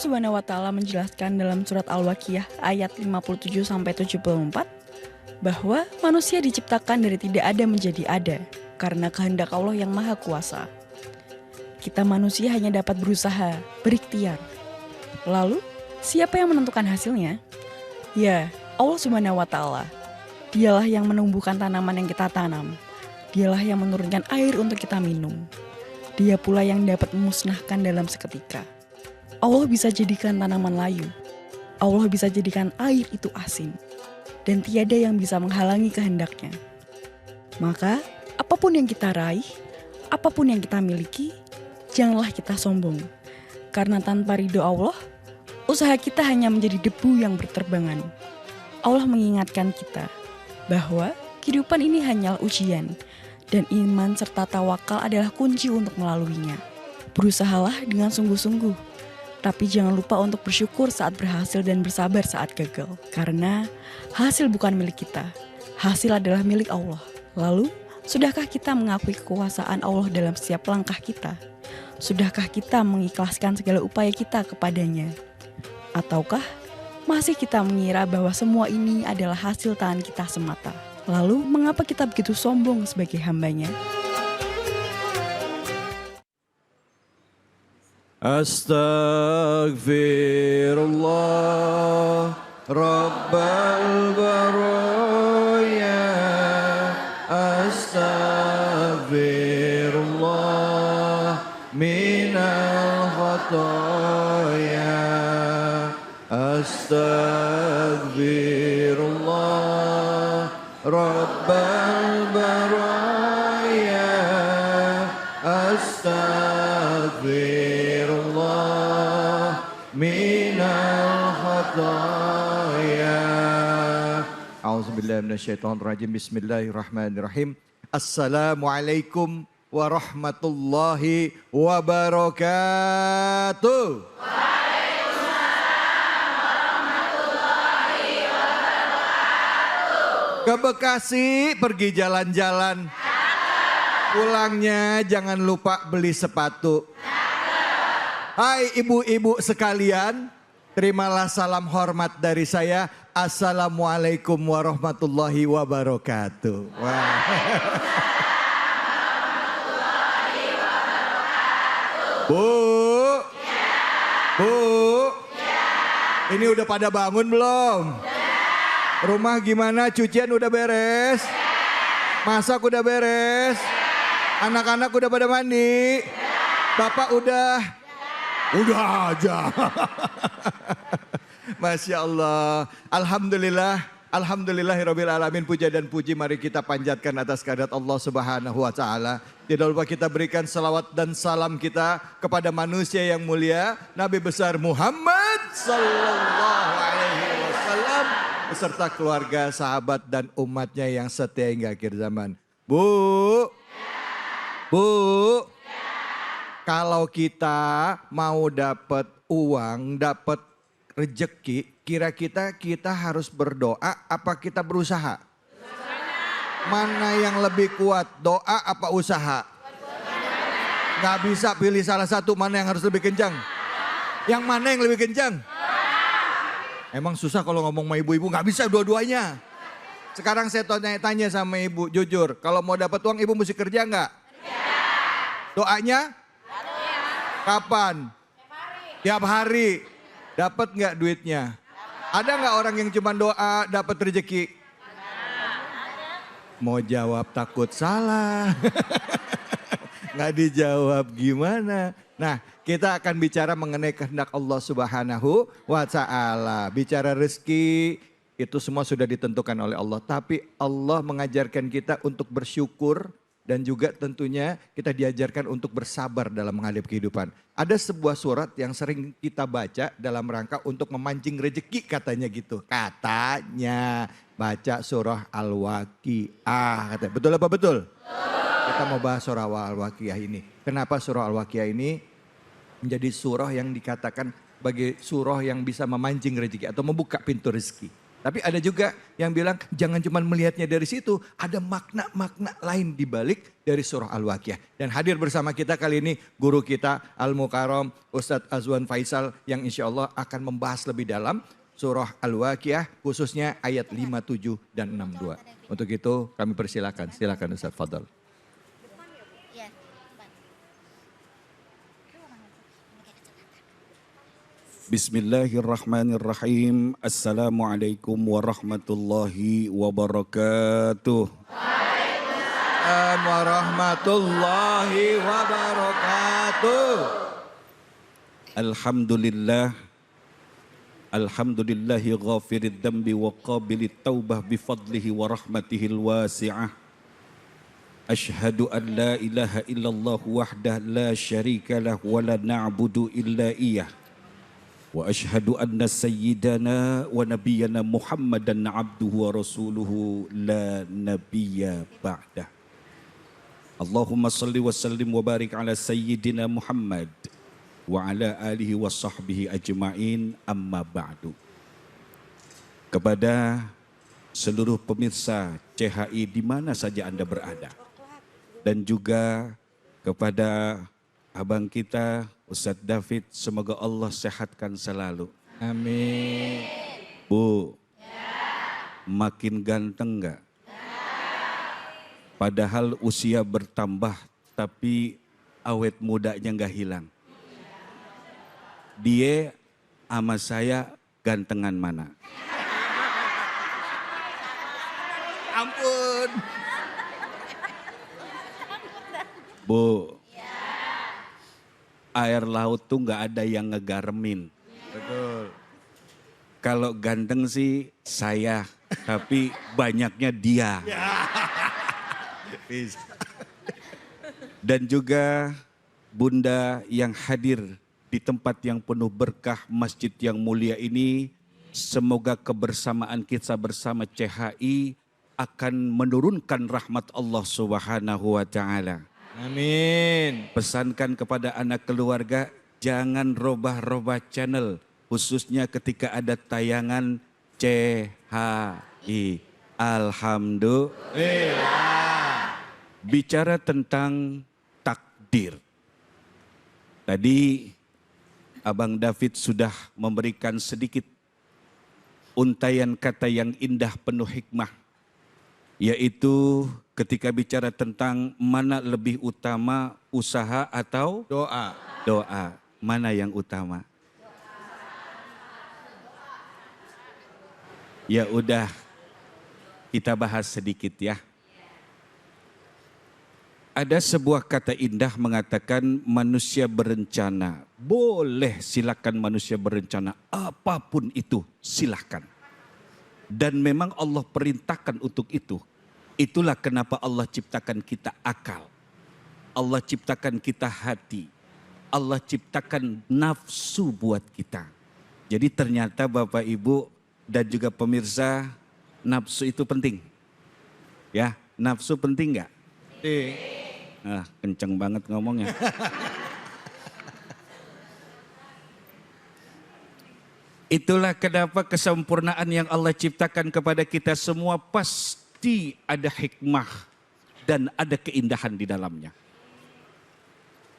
Subhanahu wa taala menjelaskan dalam surat Al-Waqiah ayat 57-74 bahwa manusia diciptakan dari tidak ada menjadi ada karena kehendak Allah yang Maha Kuasa. Kita manusia hanya dapat berusaha, berikhtiar. Lalu, siapa yang menentukan hasilnya? Ya, Allah Subhanahu wa taala. Dialah yang menumbuhkan tanaman yang kita tanam. Dialah yang menurunkan air untuk kita minum. Dia pula yang dapat memusnahkan dalam seketika. Allah bisa jadikan tanaman layu. Allah bisa jadikan air itu asin. Dan tiada yang bisa menghalangi kehendaknya. Maka, apapun yang kita raih, apapun yang kita miliki, janganlah kita sombong. Karena tanpa ridho Allah, usaha kita hanya menjadi debu yang berterbangan. Allah mengingatkan kita bahwa kehidupan ini hanyalah ujian, dan iman serta tawakal adalah kunci untuk melaluinya. Berusahalah dengan sungguh-sungguh, tapi jangan lupa untuk bersyukur saat berhasil dan bersabar saat gagal. Karena hasil bukan milik kita, hasil adalah milik Allah. Lalu, sudahkah kita mengakui kekuasaan Allah dalam setiap langkah kita? Sudahkah kita mengikhlaskan segala upaya kita kepadanya? Ataukah masih kita mengira bahwa semua ini adalah hasil tangan kita semata? Lalu, mengapa kita begitu sombong sebagai hambanya? Astaghfirullah Rabbal baraya. Astaghfirullah minal khataya. Astaghfirullah Rabbal baraya. Astaghfirullah minal khataya. A'udzubillahi minasyaitonirrajim. Bismillahirrahmanirrahim. Assalamualaikum warahmatullahi wabarakatuh. Ke Bekasi pergi jalan-jalan. Pulangnya jangan lupa beli sepatu. Hai ibu-ibu sekalian, terimalah salam hormat dari saya. Assalamualaikum warahmatullahi wabarakatuh. Wah. Bu, Bu, ini udah pada bangun belum? Rumah gimana? Cucian udah beres? Masak udah beres? Anak-anak udah pada mandi? Bapak udah? Udah aja. Masya Allah. Alhamdulillah. Alhamdulillahirabbil alamin. Puja dan puji mari kita panjatkan atas kehadirat Allah Subhanahu wa taala. Tidak lupa kita berikan salawat dan salam kita kepada manusia yang mulia, Nabi besar Muhammad sallallahu alaihi wasallam beserta keluarga, sahabat dan umatnya yang setia hingga akhir zaman. Bu, Bu, kalau kita mau dapat uang, dapat rezeki, kira-kira kita harus berdoa apa kita berusaha? Mana yang lebih kuat, doa apa usaha? Gak bisa pilih salah satu, mana yang harus lebih kencang? Yang mana yang lebih kencang? Emang susah kalau ngomong sama ibu-ibu, gak bisa dua-duanya. Sekarang saya tanya sama ibu, jujur, kalau mau dapat uang ibu mesti kerja gak? Doanya? Kapan? Tiap hari. Dapat gak duitnya? Ada gak orang yang cuma doa dapat rezeki? Mau jawab takut salah. Gak dijawab gimana? Nah, kita akan bicara mengenai kehendak Allah Subhanahu wa taala. Bicara rezeki itu semua sudah ditentukan oleh Allah, tapi Allah mengajarkan kita untuk bersyukur dan juga tentunya kita diajarkan untuk bersabar dalam menghadapi kehidupan. Ada sebuah surat yang sering kita baca dalam rangka untuk memancing rezeki katanya gitu. Katanya baca surah Al-Waqiah. Betul apa betul? Kita mau bahas surah Al-Waqiah ini. Kenapa surah Al-Waqiah ini menjadi surah yang dikatakan sebagai surah yang bisa memancing rezeki atau membuka pintu rezeki. Tapi ada juga yang bilang jangan cuma melihatnya dari situ, ada makna-makna lain di balik dari surah Al-Waqiah. Dan hadir bersama kita kali ini guru kita Al-Mukarram Ustadz Azwan Faisal yang insya Allah akan membahas lebih dalam surah Al-Waqiah khususnya ayat 57 dan 62. Untuk itu kami persilakan, silakan Ustadz Fadal. Bismillahirrahmanirrahim. Assalamualaikum warahmatullahi wabarakatuh. Waalaikumsalam warahmatullahi wabarakatuh. Alhamdulillah. Alhamdulillahi ghafirid dambi wa qabilit taubah bifadlihi wa rahmatihil wasi'ah. Ashhadu an la ilaha illallah wahdah la syarika lah wa la na'budu illa iyah. Wa ashhadu anna sayyidana wa nabiyyana Muhammadan abduhu wa rasuluhu la nabiyya ba'dah. Allahumma salli wa sallim wa barik ala sayyidina Muhammad wa ala alihi wa sahbihi ajma'in, amma ba'du. Kepada seluruh pemirsa CHI di mana saja Anda berada, dan juga kepada abang kita Ustadz David, semoga Allah sehatkan selalu. Amin. Bu, makin ganteng enggak? Padahal usia bertambah tapi awet mudanya enggak hilang. Dia sama saya gantengan mana? Ampun. Bu, air laut tuh nggak ada yang ngegaremin. Betul. Kalau ganteng sih saya, tapi banyaknya dia. Dan juga Bunda yang hadir di tempat yang penuh berkah, masjid yang mulia ini, semoga kebersamaan kita bersama CHI akan menurunkan rahmat Allah Subhanahu wa Ta'ala. Amin. Pesankan kepada anak keluarga, jangan robah-robah channel, khususnya ketika ada tayangan CHI. Alhamdulillah. Bicara tentang takdir. Tadi Abang David sudah memberikan sedikit untaian kata yang indah penuh hikmah, yaitu ketika bicara tentang mana lebih utama, usaha atau Doa. doa, mana yang utama? Ya udah, kita bahas sedikit ya. Ada sebuah kata indah mengatakan manusia berencana. Boleh, silakan manusia berencana, apapun itu silakan. Dan memang Allah perintahkan untuk itu. Itulah kenapa Allah ciptakan kita akal. Allah ciptakan kita hati. Allah ciptakan nafsu buat kita. Jadi ternyata Bapak Ibu dan juga pemirsa, nafsu itu penting. Ya, nafsu penting nggak? Ah, kenceng banget ngomongnya. Itulah kenapa kesempurnaan yang Allah ciptakan kepada kita semua pasti ada hikmah dan ada keindahan di dalamnya.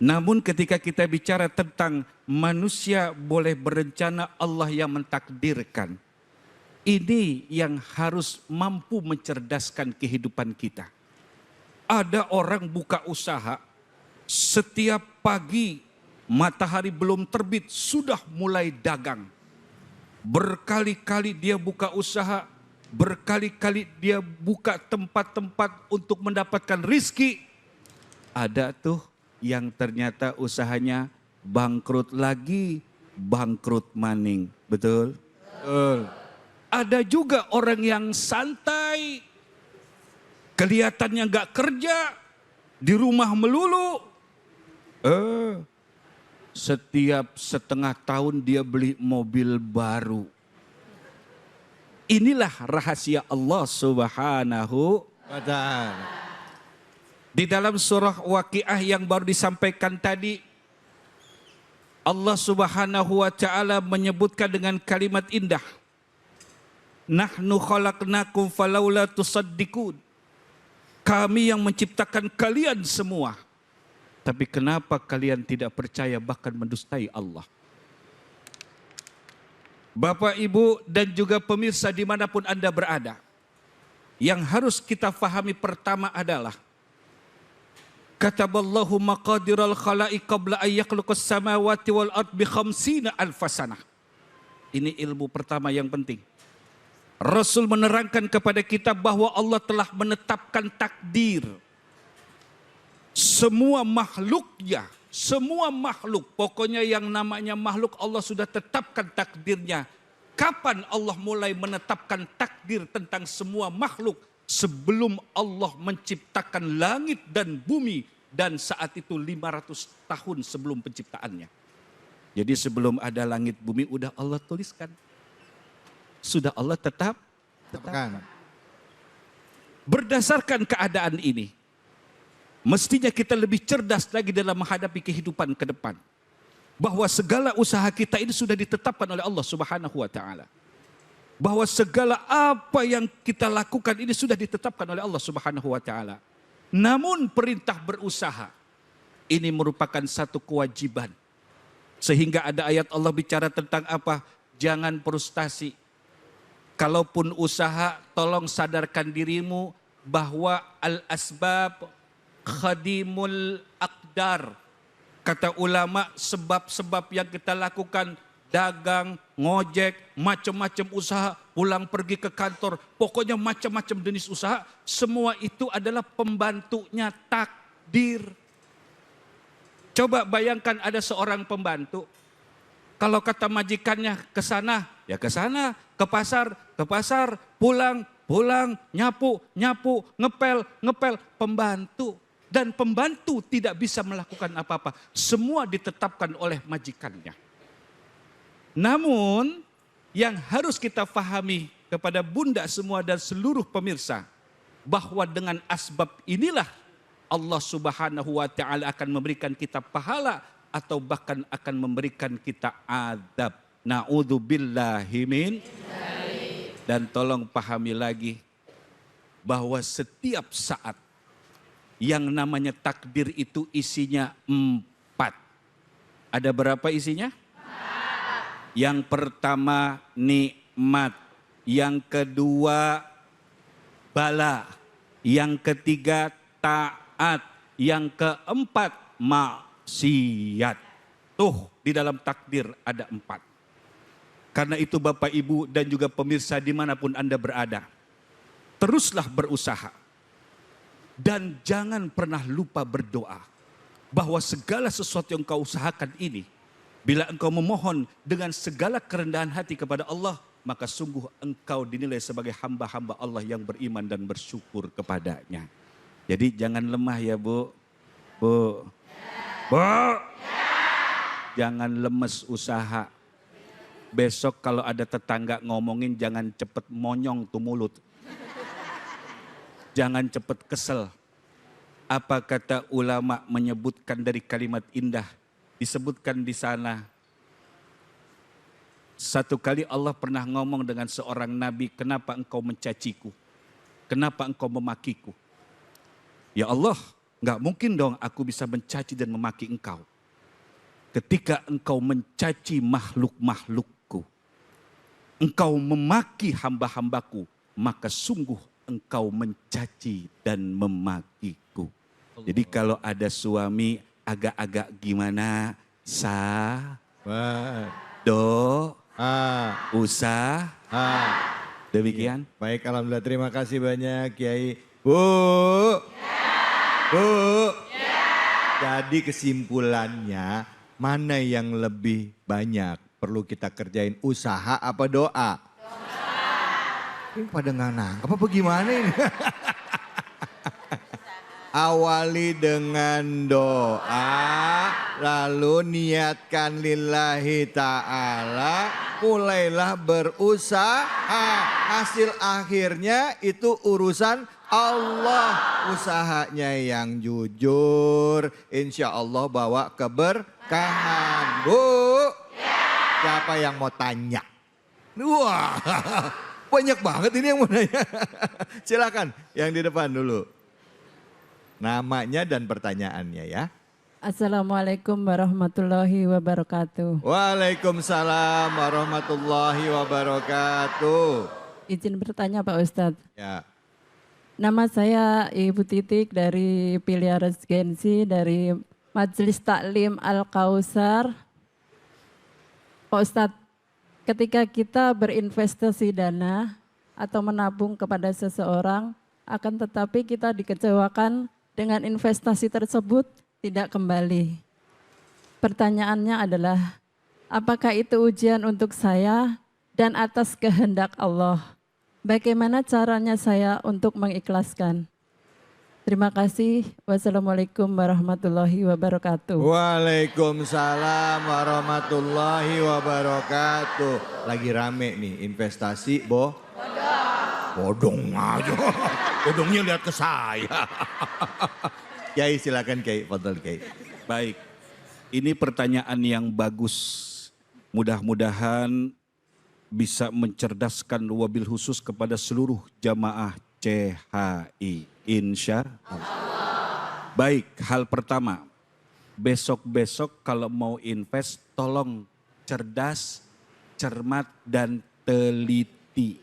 Namun ketika kita bicara tentang manusia boleh berencana, Allah yang mentakdirkan. Ini yang harus mampu mencerdaskan kehidupan kita. Ada orang buka usaha, setiap pagi matahari belum terbit sudah mulai dagang. Berkali-kali dia buka usaha, berkali-kali dia buka tempat-tempat untuk mendapatkan rizki. Ada tuh yang ternyata usahanya bangkrut lagi, bangkrut maning. Betul? Betul. Ada juga orang yang santai, kelihatannya gak kerja, di rumah melulu. Setiap setengah tahun dia beli mobil baru. Inilah rahasia Allah Subhanahu wa Ta'ala. Di dalam surah Waqiah yang baru disampaikan tadi, Allah Subhanahu wa Ta'ala menyebutkan dengan kalimat indah. Nahnu khalaqnakum falaula tusaddiqun. Kami yang menciptakan kalian semua. Tapi kenapa kalian tidak percaya bahkan mendustai Allah? Bapak, Ibu, dan juga pemirsa dimanapun Anda berada. Yang harus kita fahami pertama adalah Kataballahu maqadiral khalaiq qabla an yakhluqas samawati wal ard bi khamsina alfasanah. Ini ilmu pertama yang penting. Rasul menerangkan kepada kita bahwa Allah telah menetapkan takdir. Semua makhluknya, semua makhluk, pokoknya yang namanya makhluk Allah sudah tetapkan takdirnya. Kapan Allah mulai menetapkan takdir tentang semua makhluk? Sebelum Allah menciptakan langit dan bumi, dan saat itu 500 tahun sebelum penciptaannya. Jadi sebelum ada langit bumi udah Allah tuliskan. Sudah Allah tetapkan. Berdasarkan keadaan ini, mestinya kita lebih cerdas lagi dalam menghadapi kehidupan ke depan. Bahwa segala usaha kita ini sudah ditetapkan oleh Allah Subhanahu wa taala. Bahwa segala apa yang kita lakukan ini sudah ditetapkan oleh Allah Subhanahu wa taala. Namun perintah berusaha ini merupakan satu kewajiban. Sehingga ada ayat Allah bicara tentang apa? Jangan frustasi. Kalaupun usaha, tolong sadarkan dirimu bahwa al-asbab khadimul aqdar. Kata ulama, sebab-sebab yang kita lakukan, dagang, ngojek, macam-macam usaha, pulang pergi ke kantor, pokoknya macam-macam jenis usaha, semua itu adalah pembantunya takdir. Coba bayangkan ada seorang pembantu, kalau kata majikannya ke sana, ya ke sana, ke pasar, pulang, nyapu, ngepel, pembantu. Dan pembantu tidak bisa melakukan apa-apa, semua ditetapkan oleh majikannya. Namun yang harus kita fahami kepada bunda semua dan seluruh pemirsa, bahwa dengan asbab inilah Allah Subhanahu wa taala akan memberikan kita pahala atau bahkan akan memberikan kita adab. Na'udzubillahi min. Dan tolong pahami lagi bahwa setiap saat yang namanya takdir itu isinya 4. Ada berapa isinya? Yang pertama nikmat, yang kedua bala, yang ketiga taat, yang keempat maksiat. Tuh di dalam takdir ada 4. Karena itu Bapak Ibu dan juga pemirsa dimanapun Anda berada, teruslah berusaha. Dan jangan pernah lupa berdoa bahwa segala sesuatu yang kau usahakan ini, bila engkau memohon dengan segala kerendahan hati kepada Allah, maka sungguh engkau dinilai sebagai hamba-hamba Allah yang beriman dan bersyukur kepadanya. Jadi jangan lemah ya Bu. Bu. Jangan lemes usaha. Besok kalau ada tetangga ngomongin jangan cepet monyong tuh mulut. Jangan cepat kesel. Apa kata ulama menyebutkan dari kalimat indah. Disebutkan di sana. Satu kali Allah pernah ngomong dengan seorang nabi. Kenapa engkau mencaciku? Kenapa engkau memakiku? Ya Allah, gak mungkin dong aku bisa mencaci dan memaki engkau. Ketika engkau mencaci makhluk-makhlukku. Engkau memaki hamba-hambaku. Maka sungguh engkau mencaci dan memakiku. Jadi kalau ada suami agak-agak gimana, usaha. Demikian. Baik, alhamdulillah, terima kasih banyak Kiai. Bu. Jadi kesimpulannya, mana yang lebih banyak perlu kita kerjain, usaha apa doa? Ini pada nggak nangkep apa gimana ini? Awali dengan doa, lalu niatkan lillahi ta'ala, mulailah berusaha. Hasil akhirnya itu urusan Allah. Usahanya yang jujur, insya Allah bawa keberkahan. Bu, siapa yang mau tanya? Wah. Banyak banget ini yang mau nanya. Silakan yang di depan dulu. Namanya dan pertanyaannya ya. Assalamualaikum warahmatullahi wabarakatuh. Waalaikumsalam warahmatullahi wabarakatuh. Izin bertanya Pak Ustadz. Ya, Nama saya Ibu Titik dari Pilia Residensi dari Majelis Taklim Al-Kausar. Pak Ustadz, ketika kita berinvestasi dana atau menabung kepada seseorang, akan tetapi kita dikecewakan dengan investasi tersebut tidak kembali. Pertanyaannya adalah, apakah itu ujian untuk saya dan atas kehendak Allah? Bagaimana caranya saya untuk mengikhlaskan? Terima kasih. Wassalamualaikum warahmatullahi wabarakatuh. Waalaikumsalam warahmatullahi wabarakatuh. Lagi rame nih investasi, bodong aja. Bodongnya lihat ke saya. Kiai silakan Kiai, fadhal Kiai. Baik, ini pertanyaan yang bagus. Mudah-mudahan bisa mencerdaskan wabil khusus kepada seluruh jamaah CHI. Insya Allah. Baik, hal pertama. Besok-besok kalau mau invest tolong cerdas, cermat dan teliti.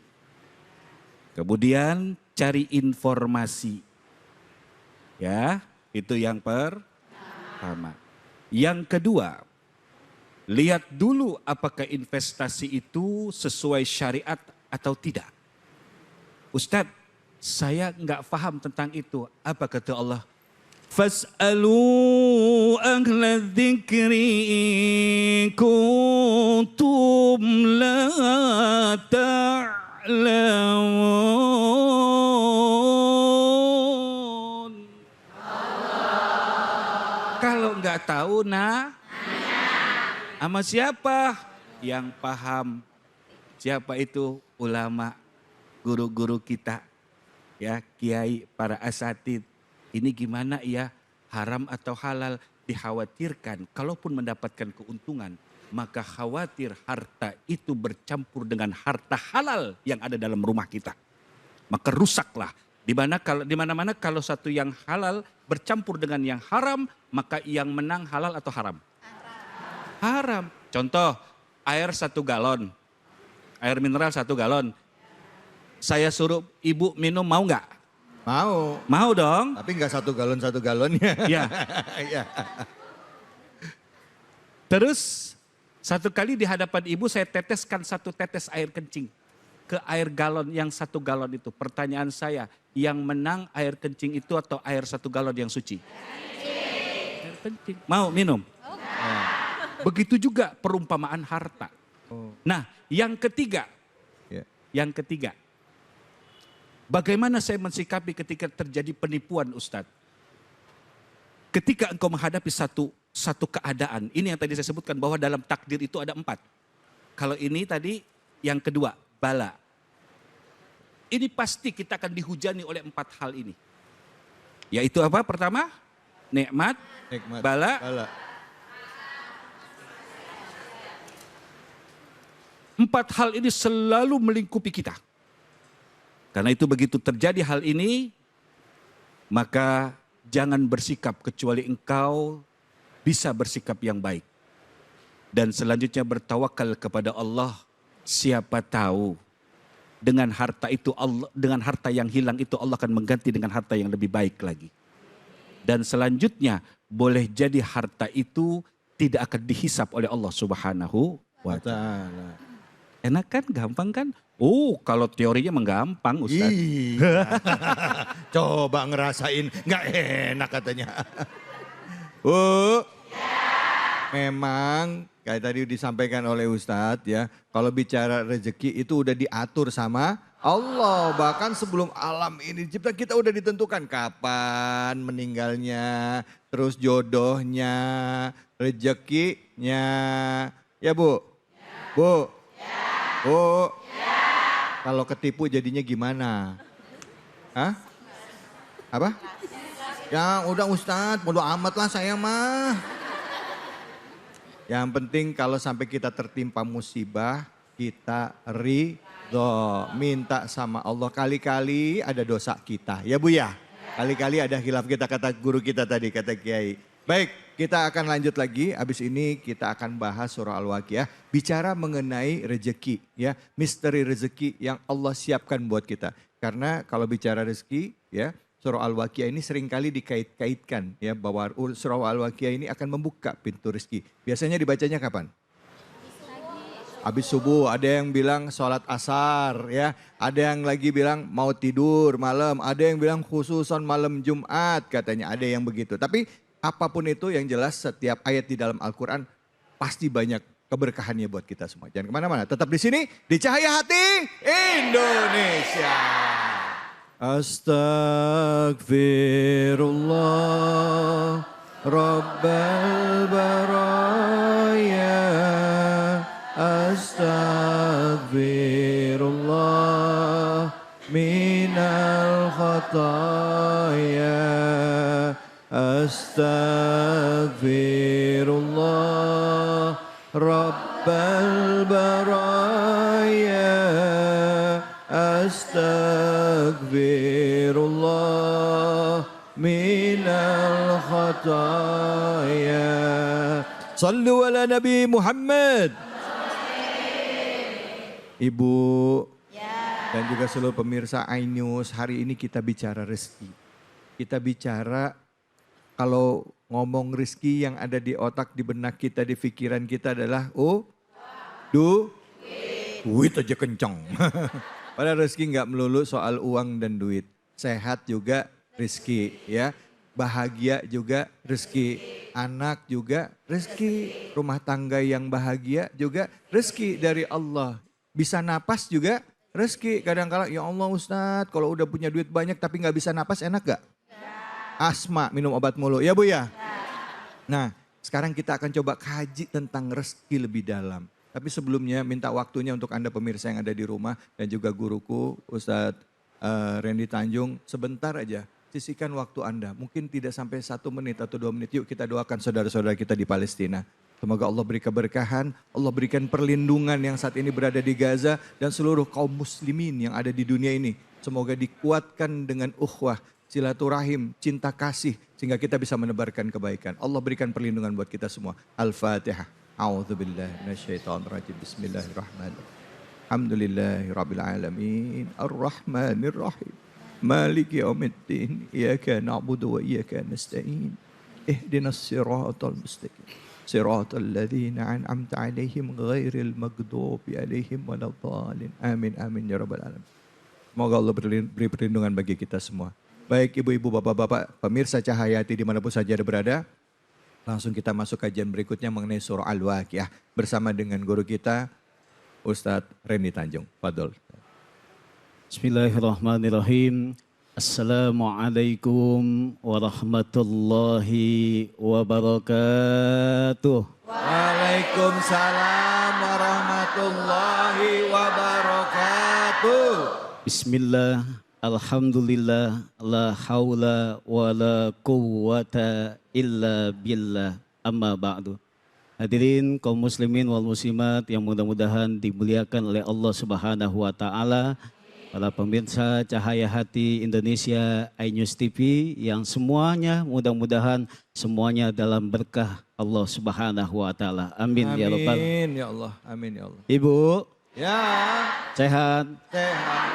Kemudian cari informasi. Ya, itu yang pertama. Yang kedua, lihat dulu apakah investasi itu sesuai syariat atau tidak. Ustadz, saya nggak paham tentang itu. Apa kata Allah? Fas'alu ahla dzikri kuntum la ta'lamun. Kalau nggak tahu, sama siapa? Yang paham. Siapa itu? Ulama, guru-guru kita. Ya, kiai, para asatid. Ini gimana ya? Haram atau halal? Dikhawatirkan. Kalaupun mendapatkan keuntungan, maka khawatir harta itu bercampur dengan harta halal yang ada dalam rumah kita. Maka rusaklah. Di mana-mana kalau satu yang halal bercampur dengan yang haram, maka yang menang halal atau haram? Haram. Contoh, air 1 galon. Air mineral 1 galon. Saya suruh ibu minum, mau nggak? Mau. Mau dong. Tapi nggak 1 galonnya. Ya. Ya. Terus satu kali di hadapan ibu saya teteskan 1 tetes air kencing ke air galon yang 1 galon itu. Pertanyaan saya, yang menang air kencing itu atau air 1 galon yang suci? Air kencing. Mau minum? Begitu juga perumpamaan harta. Nah, yang ketiga. Ya. Yang ketiga. Bagaimana saya mensikapi ketika terjadi penipuan, Ustadz? Ketika engkau menghadapi satu keadaan, ini yang tadi saya sebutkan bahwa dalam takdir itu ada 4. Kalau ini tadi yang kedua, bala. Ini pasti kita akan dihujani oleh 4 hal ini. Yaitu apa? Pertama, nikmat, bala. 4 hal ini selalu melingkupi kita. Karena itu begitu terjadi hal ini, maka jangan bersikap kecuali engkau bisa bersikap yang baik. Dan selanjutnya bertawakal kepada Allah. Siapa tahu dengan harta itu Allah, dengan harta yang hilang itu Allah akan mengganti dengan harta yang lebih baik lagi. Dan selanjutnya boleh jadi harta itu tidak akan dihisap oleh Allah Subhanahu wa ta'ala. Enak kan? Gampang kan? Kalau teorinya menggampang Ustaz. Iya. Coba ngerasain, nggak enak katanya. Memang kayak tadi disampaikan oleh Ustadz ya, kalau bicara rezeki itu udah diatur sama Allah. Bahkan sebelum alam ini dicipta kita udah ditentukan kapan meninggalnya, terus jodohnya, rezekinya. Ya Bu? Bu? Bu? Kalau ketipu jadinya gimana? Hah? Apa? Ya udah Ustadz, bodo amat lah saya mah. Yang penting kalau sampai kita tertimpa musibah, kita ridho. Minta sama Allah, kali-kali ada dosa kita. Ya Bu ya? Kali-kali ada khilaf kita, kata guru kita tadi, kata Kiai. Baik, kita akan lanjut lagi. Habis ini kita akan bahas surah Al-Waqiah. Bicara mengenai rezeki, ya, misteri rezeki yang Allah siapkan buat kita. Karena kalau bicara rezeki, ya, surah Al-Waqiah ini seringkali dikait-kaitkan, ya, bahwa surah Al-Waqiah ini akan membuka pintu rezeki. Biasanya dibacanya kapan? Habis subuh, ada yang bilang sholat asar, ya, ada yang lagi bilang mau tidur malam, ada yang bilang khususan malam Jumat, katanya ada yang begitu. Tapi apapun itu, yang jelas setiap ayat di dalam Al-Quran pasti banyak keberkahannya buat kita semua. Jangan kemana-mana, tetap di sini di Cahaya Hati Indonesia. Astagfirullah Rabbal Baraya. Astagfirullah minal khataya. Astagfirullah Rabbal Baraya. Astagfirullah minal khataya. Sallu ala Nabi Muhammad. Ibu dan juga seluruh pemirsa iNews, hari ini kita bicara rezeki. Kita bicara kalau ngomong rezeki yang ada di otak, di benak kita, di pikiran kita adalah duit aja kenceng. Padahal rezeki nggak melulu soal uang dan duit. Sehat juga rezeki, ya. Bahagia juga rezeki. Anak juga rezeki. Rumah tangga yang bahagia juga rezeki dari Allah. Bisa napas juga rezeki. Kadang-kadang ya Allah Ustadz, kalau udah punya duit banyak tapi nggak bisa napas, enak gak? Asma, minum obat mulu. Ya Bu ya? Nah, sekarang kita akan coba kaji tentang rezeki lebih dalam. Tapi sebelumnya minta waktunya untuk Anda pemirsa yang ada di rumah dan juga guruku Ustadz Randy Tanjung. Sebentar aja, sisihkan waktu Anda. Mungkin tidak sampai 1 menit atau 2 menit. Yuk kita doakan saudara-saudara kita di Palestina. Semoga Allah beri keberkahan, Allah berikan perlindungan yang saat ini berada di Gaza dan seluruh kaum muslimin yang ada di dunia ini. Semoga dikuatkan dengan ukhuwah, silaturahim, cinta kasih sehingga kita bisa menebarkan kebaikan. Allah berikan perlindungan buat kita semua. Al-Fatihah. A'udzubillahi minasyaitonirrajim. Bismillahirrahmanirrahim. Alhamdulillahirabbil alamin. Arrahmanirrahim. Maliki yaumiddin. Iyyaka na'budu wa iyyaka nasta'in. Ihdinas siratal mustaqim. Siratal ladzina an'amta 'alaihim ghairil maghdubi 'alaihim waladdallin. Amin amin ya rabbal alamin. Semoga Allah beri perlindungan bagi kita semua. Baik ibu-ibu, bapak-bapak, pemirsa Cahaya Hati dimanapun saja ada berada. Langsung kita masuk kajian berikutnya mengenai surah Al-Waqiah bersama dengan guru kita Ustadz Randy Tanjung. Fadol. Bismillahirrahmanirrahim. Assalamualaikum warahmatullahi wabarakatuh. Waalaikumsalam warahmatullahi wabarakatuh. Bismillah, alhamdulillah, la haula wa la quwwata illa billah, amma ba'du. Hadirin kaum muslimin wal muslimat yang mudah-mudahan dimuliakan oleh Allah Subhanahu wa taala. Para pemirsa Cahaya Hati Indonesia iNews TV yang semuanya mudah-mudahan semuanya dalam berkah Allah Subhanahu wa taala. Amin, ya rabbal. Amin ya Allah. Amin ya Allah. Ibu, Ya. sehat? Sehat.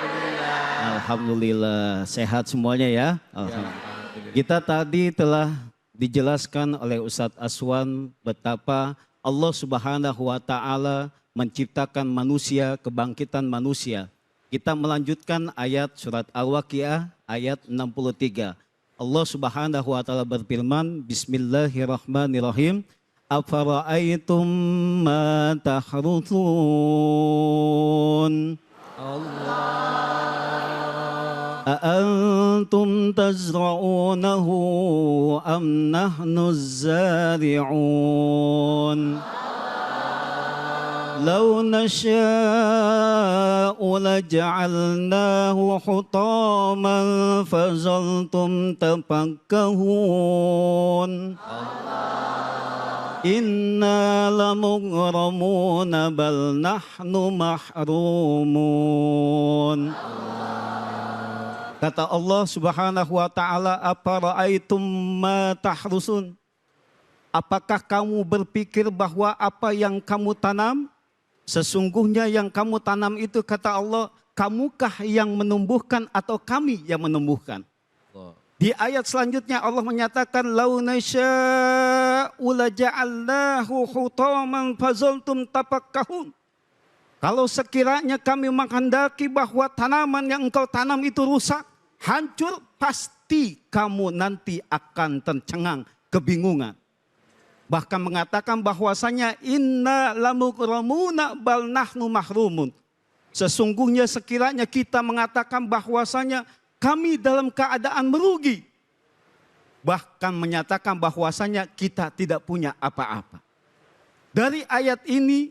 Alhamdulillah, sehat semuanya ya. Alhamdulillah. Kita tadi telah dijelaskan oleh Ustadz Aswan betapa Allah Subhanahu wa taala menciptakan manusia, kebangkitan manusia. Kita melanjutkan ayat surat Al-Waqiah ayat 63. Allah Subhanahu wa taala berfirman, Bismillahirrahmanirrahim. Afara'aitum ma tahruthun. أأنتم تزرعونه أم نحن الزارعون لو نشاء لجعلناه حطاما فظلتم تفكهون Inna lamugramuna bal nahnu mahrumun. Kata Allah Subhanahu wa taala, afara'aitum ma tahrusun? Apakah kamu berpikir bahwa apa yang kamu tanam, sesungguhnya yang kamu tanam itu, kata Allah, kamukah yang menumbuhkan atau kami yang menumbuhkan? Di ayat selanjutnya Allah menyatakan, lau nasya'u laja'alnahu hutaman fazaltum tafakkahun. Kalau sekiranya kami menghendaki bahwa tanaman yang engkau tanam itu rusak, hancur, pasti kamu nanti akan tercengang, kebingungan. Bahkan mengatakan bahwasanya inna lamugramuna bal nahnu mahrumun. Sesungguhnya sekiranya kita mengatakan bahwasanya kami dalam keadaan merugi. Bahkan menyatakan bahwasanya kita tidak punya apa-apa. Dari ayat ini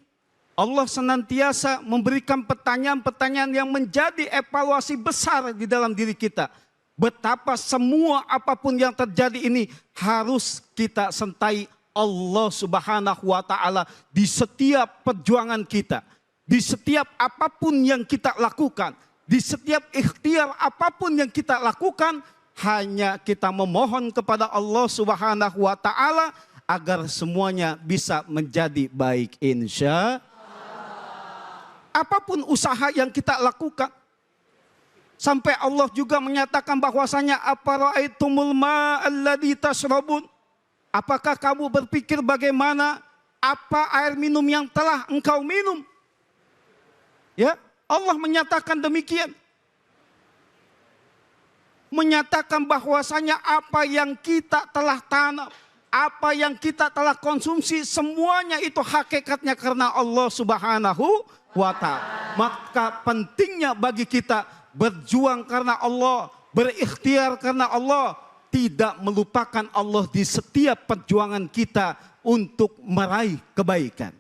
Allah senantiasa memberikan pertanyaan-pertanyaan yang menjadi evaluasi besar di dalam diri kita. Betapa semua apapun yang terjadi ini harus kita sentai Allah Subhanahu wa taala di setiap perjuangan kita. Di setiap apapun yang kita lakukan. Di setiap ikhtiar apapun yang kita lakukan. Hanya kita memohon kepada Allah Subhanahu wa taala agar semuanya bisa menjadi baik, insya Allah. Apapun usaha yang kita lakukan. Sampai Allah juga menyatakan bahwasanya afara'aitumul ma'alladzi tashrabun? Apakah kamu berpikir bagaimana apa air minum yang telah engkau minum? Ya, Allah menyatakan demikian. Menyatakan bahwasanya apa yang kita telah tanam, apa yang kita telah konsumsi, semuanya itu hakikatnya karena Allah Subhanahu wa ta'ala. Maka pentingnya bagi kita berjuang karena Allah, berikhtiar karena Allah, tidak melupakan Allah di setiap perjuangan kita untuk meraih kebaikan.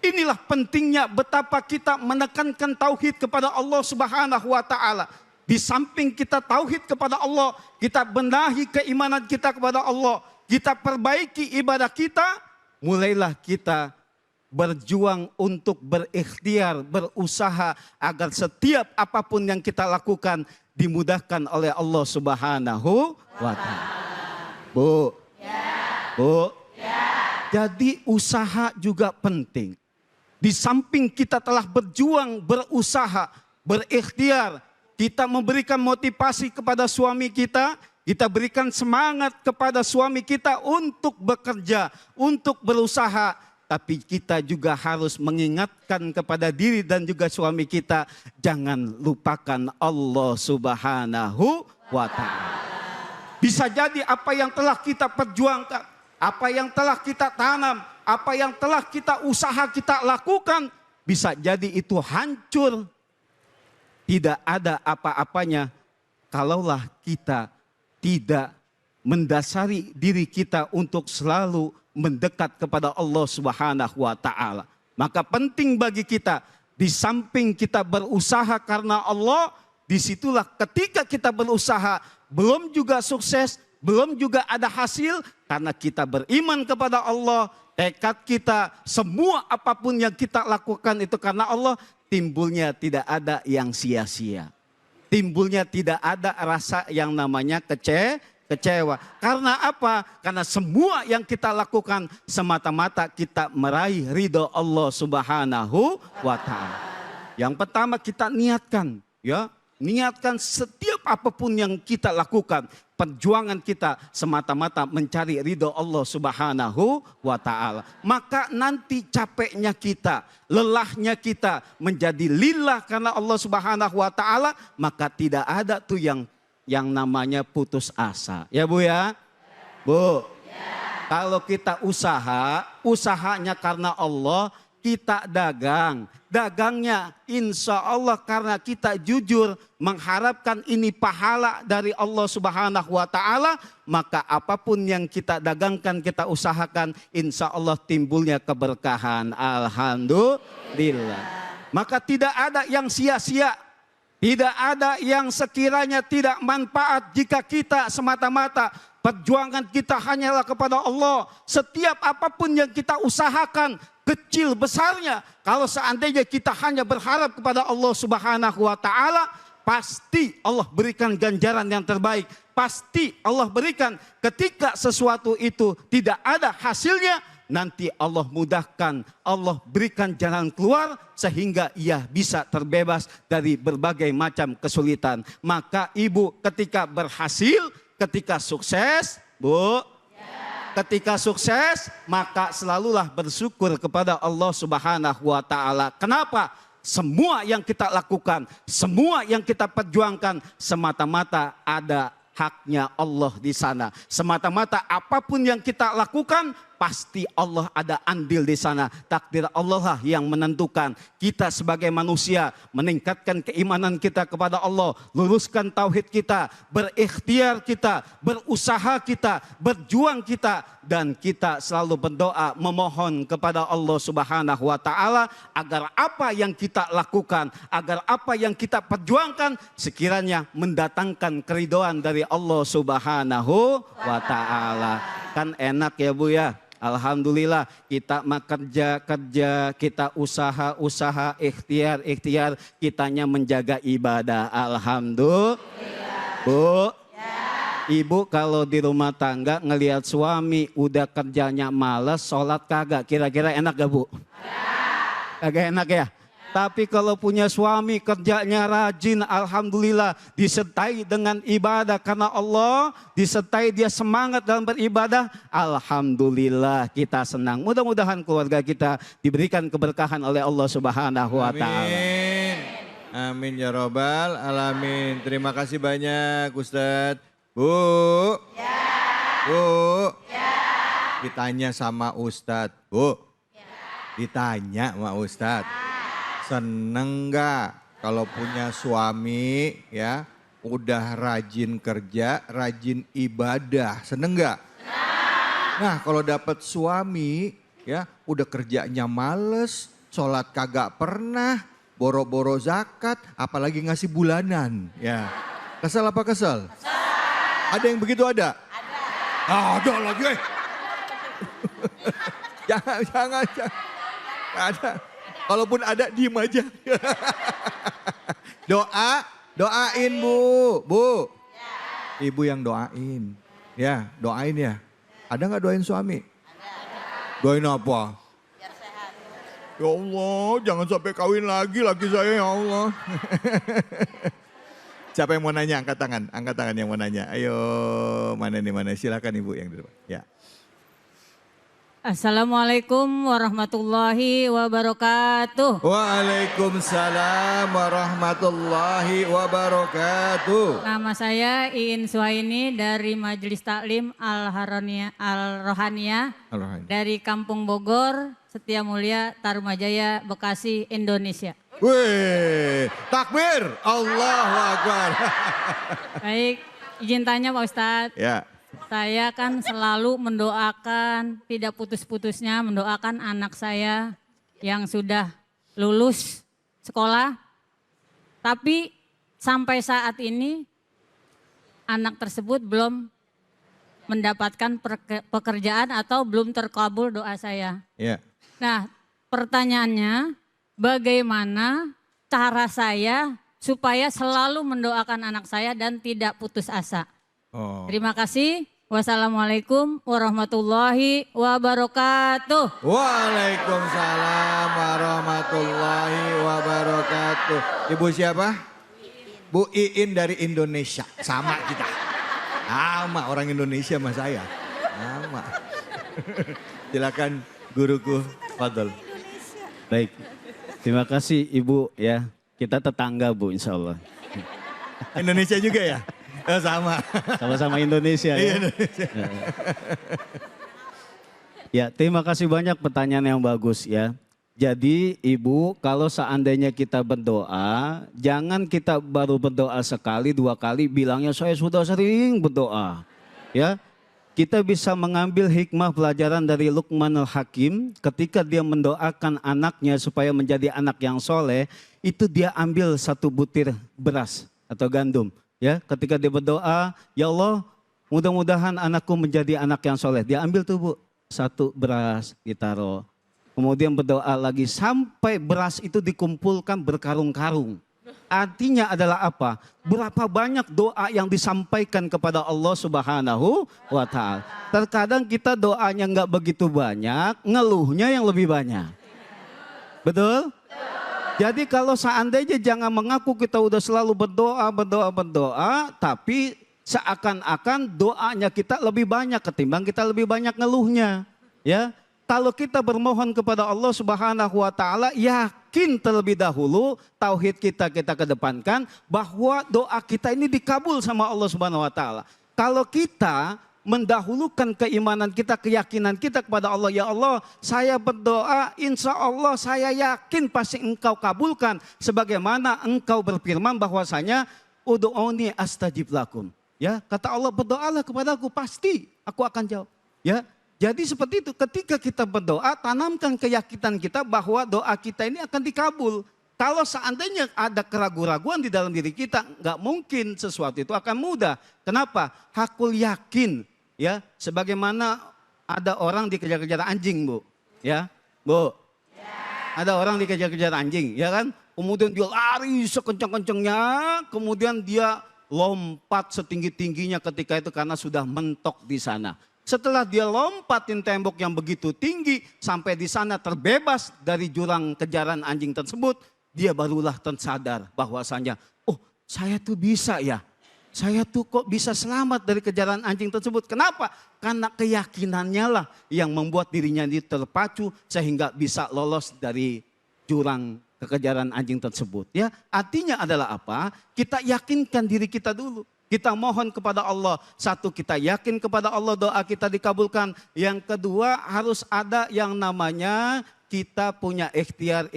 Inilah pentingnya betapa kita menekankan tauhid kepada Allah Subhanahu wa taala. Di samping kita tauhid kepada Allah, kita benahi keimanan kita kepada Allah, kita perbaiki ibadah kita, mulailah kita berjuang untuk berikhtiar, berusaha agar setiap apapun yang kita lakukan dimudahkan oleh Allah Subhanahu wa taala. Bu. Bu. Jadi usaha juga penting. Di samping kita telah berjuang, berusaha, berikhtiar, kita memberikan motivasi kepada suami kita berikan semangat kepada suami kita untuk bekerja, untuk berusaha. Tapi kita juga harus mengingatkan kepada diri dan juga suami kita, jangan lupakan Allah Subhanahu wa ta'ala. Bisa jadi apa yang telah kita perjuangkan, apa yang telah kita tanam, apa yang telah kita usaha kita lakukan, bisa jadi itu hancur. Tidak ada apa-apanya kalaulah kita tidak mendasari diri kita untuk selalu mendekat kepada Allah Subhanahu wa ta'ala. Maka penting bagi kita, di samping kita berusaha karena Allah, disitulah ketika kita berusaha, belum juga sukses, belum juga ada hasil, karena kita beriman kepada Allah, tekad kita, semua apapun yang kita lakukan itu karena Allah, timbulnya tidak ada yang sia-sia. Timbulnya tidak ada rasa yang namanya kecewa. Karena apa? Karena semua yang kita lakukan semata-mata kita meraih ridho Allah Subhanahu wa ta'ala. Yang pertama kita niatkan, ya. Niatkan setiap apapun yang kita lakukan, perjuangan kita semata-mata mencari ridho Allah Subhanahu wa ta'ala. Maka nanti capeknya kita, lelahnya kita menjadi lillah karena Allah Subhanahu wa ta'ala, maka tidak ada tuh yang namanya putus asa. Ya Bu ya? Bu. Kalau kita usahanya karena Allah, kita dagangnya insya Allah karena kita jujur mengharapkan ini pahala dari Allah Subhanahu wa ta'ala, maka apapun yang kita dagangkan, kita usahakan, insya Allah timbulnya keberkahan. Alhamdulillah. Maka tidak ada yang sia-sia, tidak ada yang sekiranya tidak manfaat jika kita semata-mata perjuangan kita hanyalah kepada Allah. Setiap apapun yang kita usahakan, kecil besarnya, kalau seandainya kita hanya berharap kepada Allah Subhanahu wa taala, pasti Allah berikan ganjaran yang terbaik. Pasti Allah berikan. Ketika sesuatu itu tidak ada hasilnya, nanti Allah mudahkan, Allah berikan jalan keluar sehingga ia bisa terbebas dari berbagai macam kesulitan. Maka ibu ketika berhasil, ketika sukses, Bu, ketika sukses, maka selalulah bersyukur kepada Allah Subhanahu wa taala. Kenapa? Semua yang kita lakukan, semua yang kita perjuangkan semata-mata ada haknya Allah di sana. Semata-mata apapun yang kita lakukan pasti Allah ada andil di sana. Takdir Allah lah yang menentukan. Kita sebagai manusia meningkatkan keimanan kita kepada Allah, luruskan tauhid kita, berikhtiar kita, berusaha kita, berjuang kita, dan kita selalu berdoa memohon kepada Allah Subhanahu wa taala agar apa yang kita lakukan, agar apa yang kita perjuangkan sekiranya mendatangkan keridhaan dari Allah Subhanahu wa taala. Kan enak ya Bu ya. Alhamdulillah kita kerja, kita usaha, ikhtiar, kitanya menjaga ibadah. Alhamdulillah. Bu, Ibu kalau di rumah tangga ngelihat suami udah kerjanya malas, sholat kagak, kira-kira enak gak Bu? Kagak enak ya? Tapi kalau punya suami kerjanya rajin, alhamdulillah disertai dengan ibadah karena Allah, disertai dia semangat dalam beribadah, alhamdulillah kita senang. Mudah-mudahan keluarga kita diberikan keberkahan oleh Allah Subhanahu wa taala. Amin. Amin ya robbal alamin. Terima kasih banyak Ustadz. Bu. Ya. Bu. Ya. Ditanya sama Ustadz. Bu. Ya. Ditanya sama Ustadz. Seneng gak kalau punya suami ya udah rajin kerja, rajin ibadah, seneng gak? Nah kalau dapat suami ya udah kerjanya males, sholat kagak pernah, boro-boro zakat, apalagi ngasih bulanan ya. Kesel apa kesel? Ada yang begitu ada? Ada lagi. jangan. Ada. Kalaupun ada diem aja. Doain Bu. Ibu yang doain. Ya, doain ya. Ada nggak doain suami? Ada. Doain apa? Biar sehat. Ya Allah, jangan sampai kawin lagi saya ya Allah. Siapa yang mau nanya? Angkat tangan yang mau nanya. Ayo, mana silakan Ibu yang di depan. Ya. Assalamualaikum warahmatullahi wabarakatuh. Waalaikumsalam warahmatullahi wabarakatuh. Nama saya Iin Suhaini dari Majelis Taklim Al-Rohaniyah dari Kampung Bogor, Setiamulya, Tarumajaya, Bekasi, Indonesia. Wih, takbir, Allahu Akbar. Baik, izin tanya Pak Ustadz. Ya. Saya kan selalu mendoakan, tidak putus-putusnya mendoakan anak saya yang sudah lulus sekolah. Tapi sampai saat ini anak tersebut belum mendapatkan pekerjaan atau belum terkabul doa saya. Ya. Nah pertanyaannya bagaimana cara saya supaya selalu mendoakan anak saya dan tidak putus asa? Oh. Terima kasih. Wassalamualaikum warahmatullahi wabarakatuh. Waalaikumsalam warahmatullahi wabarakatuh. Ibu siapa? Bu Iin dari Indonesia. Sama kita. Sama orang Indonesia sama saya. Sama. Silakan guruku. Fadol. Baik, terima kasih Ibu ya. Kita tetangga Bu insya Allah. Indonesia juga ya? Sama. Sama-sama Indonesia ya. Indonesia. Ya, terima kasih banyak pertanyaan yang bagus ya. Jadi Ibu, kalau seandainya kita berdoa, jangan kita baru berdoa sekali, dua kali, bilangnya saya sudah sering berdoa. Ya, kita bisa mengambil hikmah pelajaran dari Luqmanul Hakim ketika dia mendoakan anaknya supaya menjadi anak yang soleh, itu dia ambil satu butir beras atau gandum. Ya, ketika dia berdoa, ya Allah mudah-mudahan anakku menjadi anak yang soleh. Dia ambil tuh Bu, 1 beras ditaruh. Kemudian berdoa lagi sampai beras itu dikumpulkan berkarung-karung. Artinya adalah apa? Berapa banyak doa yang disampaikan kepada Allah Subhanahu wa Ta'ala. Terkadang kita doanya nggak begitu banyak, ngeluhnya yang lebih banyak. Betul? Jadi kalau seandainya jangan mengaku kita udah selalu berdoa, tapi seakan-akan doanya kita lebih banyak ketimbang kita lebih banyak ngeluhnya. Ya, kalau kita bermohon kepada Allah Subhanahu wa Ta'ala, yakin terlebih dahulu tauhid kita kedepankan bahwa doa kita ini dikabul sama Allah Subhanahu wa Ta'ala. Kalau kita mendahulukan keimanan kita, keyakinan kita kepada Allah, ya Allah, saya berdoa, insya Allah saya yakin pasti Engkau kabulkan, sebagaimana Engkau berfirman bahwasanya ud'uni astajib lakum. Ya, kata Allah, berdoalah kepadaku, pasti aku akan jawab. Ya, jadi seperti itu, ketika kita berdoa, tanamkan keyakinan kita bahwa doa kita ini akan dikabul. Kalau seandainya ada keraguan-raguan di dalam diri kita, nggak mungkin sesuatu itu akan mudah. Kenapa? Hakul yakin. Ya, sebagaimana ada orang dikejar-kejar anjing, Bu. Ya, Bu. Ada orang dikejar-kejar anjing, ya kan? Kemudian dia lari sekencang-kencangnya, kemudian dia lompat setinggi-tingginya ketika itu karena sudah mentok di sana. Setelah dia lompatin tembok yang begitu tinggi, sampai di sana terbebas dari jurang kejaran anjing tersebut, dia barulah tersadar bahwasanya, oh saya tuh bisa ya. Saya tuh kok bisa selamat dari kejaran anjing tersebut. Kenapa? Karena keyakinannya lah yang membuat dirinya terpacu sehingga bisa lolos dari jurang kekejaran anjing tersebut. Ya, artinya adalah apa? Kita yakinkan diri kita dulu. Kita mohon kepada Allah. Satu, kita yakin kepada Allah, doa kita dikabulkan. Yang kedua, harus ada yang namanya kita punya ikhtiar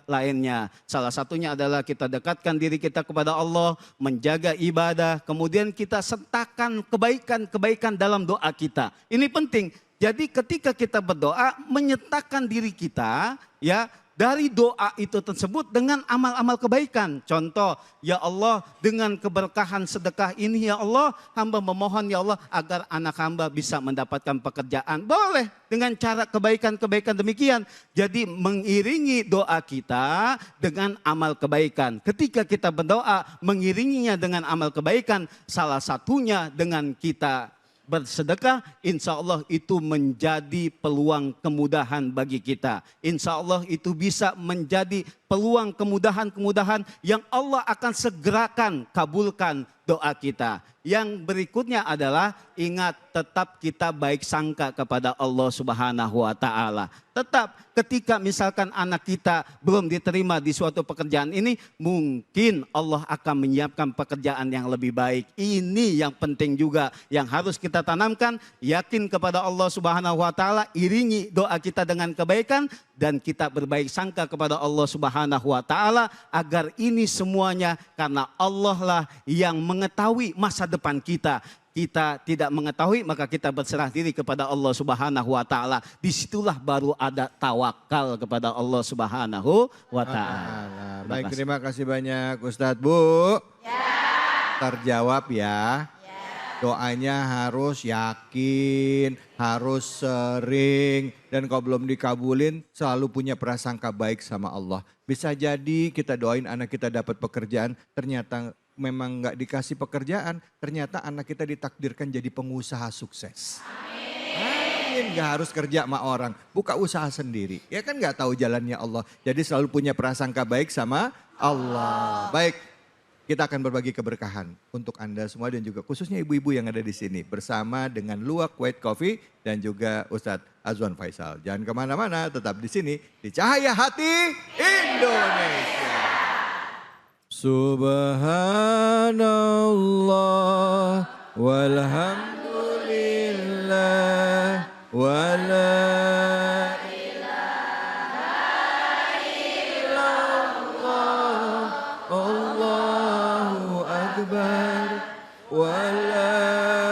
lainnya. Salah satunya adalah kita dekatkan diri kita kepada Allah, menjaga ibadah, kemudian kita sertakan kebaikan dalam doa kita. Ini penting. Jadi ketika kita berdoa, menyertakan diri kita ya dari doa itu tersebut dengan amal-amal kebaikan. Contoh, ya Allah, dengan keberkahan sedekah ini ya Allah, hamba memohon ya Allah agar anak hamba bisa mendapatkan pekerjaan. Boleh dengan cara kebaikan-kebaikan demikian. Jadi mengiringi doa kita dengan amal kebaikan. Ketika kita berdoa, mengiringinya dengan amal kebaikan, salah satunya dengan kita bersedekah, insya Allah itu menjadi peluang kemudahan bagi kita. Insya Allah itu bisa menjadi peluang kemudahan-kemudahan yang Allah akan segerakan kabulkan doa kita. Yang berikutnya adalah ingat tetap kita baik sangka kepada Allah Subhanahu wa Ta'ala. Tetap ketika misalkan anak kita belum diterima di suatu pekerjaan ini, mungkin Allah akan menyiapkan pekerjaan yang lebih baik. Ini yang penting juga yang harus kita tanamkan, yakin kepada Allah Subhanahu wa Ta'ala, iringi doa kita dengan kebaikan dan kita berbaik sangka kepada Allah Subhanahu wa Ta'ala agar ini semuanya karena Allah lah yang mengetahui masa depan kita. Kita tidak mengetahui maka kita berserah diri kepada Allah Subhanahu wa Ta'ala. Disitulah baru ada tawakal kepada Allah Subhanahu wa Ta'ala. Baik, terima kasih banyak Ustadz. Bu, terjawab ya. Doanya harus yakin, harus sering. Dan kalau belum dikabulin selalu punya prasangka baik sama Allah. Bisa jadi kita doain anak kita dapat pekerjaan, ternyata memang nggak dikasih pekerjaan, ternyata anak kita ditakdirkan jadi pengusaha sukses. Amin, nggak harus kerja sama orang, buka usaha sendiri. Ya kan nggak tahu jalannya Allah, jadi selalu punya prasangka baik sama Allah. Baik, kita akan berbagi keberkahan untuk Anda semua dan juga khususnya ibu-ibu yang ada di sini. Bersama dengan Luwak White Coffee dan juga Ustadz Azwan Faisal. Jangan kemana-mana, tetap di sini di Cahaya Hati Indonesia. Subhanallah walhamdulillah wala ilaha illallah Allahu akbar wala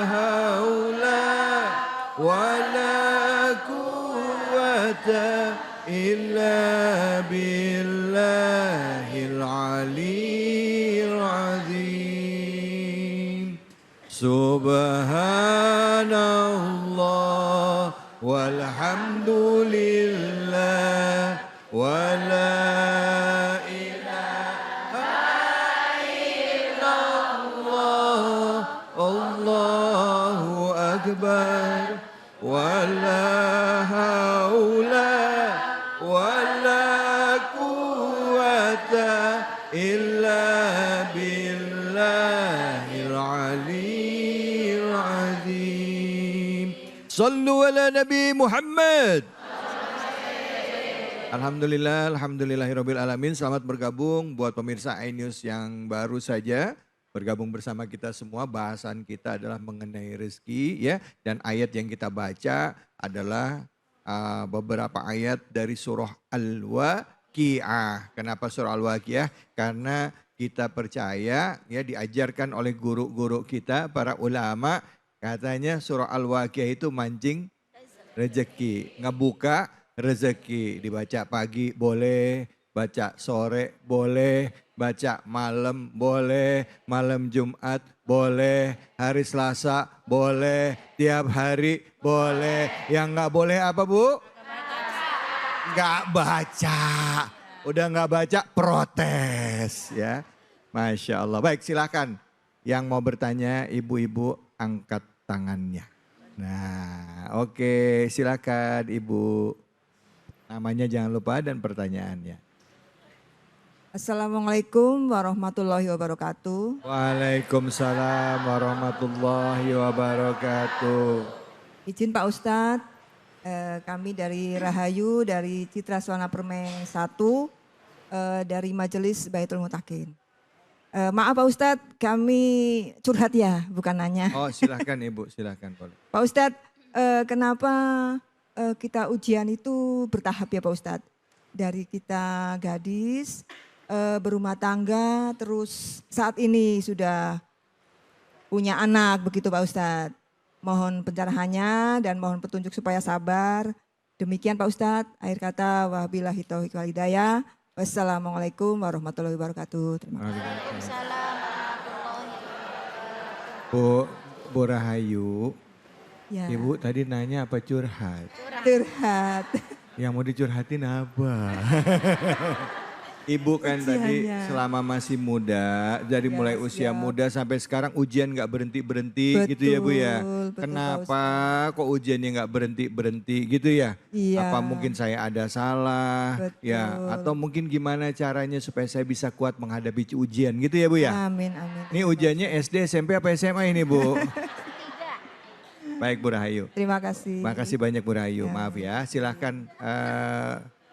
haula wala quwwata illa billahil aliyyil azim. Subhanallah walhamdulillah wala ilaha illallah Allahu akbar wala haula wala quwata illa billahil aliyyil azim. Sallu ala Nabi Muhammad. Alhamdulillahirabbil alamin. Selamat bergabung buat pemirsa iNews yang baru saja bergabung bersama kita semua. Bahasan kita adalah mengenai rezeki ya, dan ayat yang kita baca adalah beberapa ayat dari surah Al-Waqiah. Kenapa surah Al-Waqiah? Karena kita percaya ya, diajarkan oleh guru-guru kita para ulama, katanya surah Al-Waqiah itu mancing rezeki, ngebuka rezeki. Dibaca pagi boleh, baca sore boleh, baca malam boleh, malam Jumat boleh, hari Selasa boleh, tiap hari boleh. Yang nggak boleh apa Bu? Nggak baca. Udah nggak baca protes ya. Masya Allah. Baik, silakan. Yang mau bertanya ibu-ibu angkat tangannya. Nah oke, silakan Ibu. Namanya jangan lupa dan pertanyaannya. Assalamualaikum warahmatullahi wabarakatuh. Waalaikumsalam warahmatullahi wabarakatuh. Izin Pak Ustadz, kami dari Rahayu, dari Citra Suwana Permeng 1, dari Majelis Baitul Mutakin. Maaf Pak Ustadz, kami curhat ya, bukan nanya. Oh silahkan Ibu, silahkan boleh. Pak Ustadz, kenapa kita ujian itu bertahap ya Pak Ustadz? Dari kita gadis, berumah tangga, terus saat ini sudah punya anak, begitu Pak Ustadz. Mohon pencerahannya dan mohon petunjuk supaya sabar. Demikian Pak Ustadz, akhir kata wabillahi taufiq wal hidayah. Wassalamualaikum warahmatullahi wabarakatuh. Terima kasih. Bu Rahayu, Ya. Ibu tadi nanya apa curhat? Curhat. Yang mau dicurhatin apa? Ibu kan tadi Ujiannya. selama masih muda, dari Ya, mulai usia siap. muda sampai sekarang ujian nggak berhenti-berhenti gitu ya Bu ya. Betul, Pak Kenapa kok ujiannya nggak berhenti-berhenti gitu ya? Iya. Apa mungkin saya ada salah ya? Betul. Atau mungkin gimana caranya supaya saya bisa kuat menghadapi ujian gitu ya Bu ya? Amin, amin. Ini ujiannya SD, SMP apa SMA ini Bu? Baik Bu Rahayu. Terima kasih. Makasih banyak Bu Rahayu. Ya. Maaf ya. Silahkan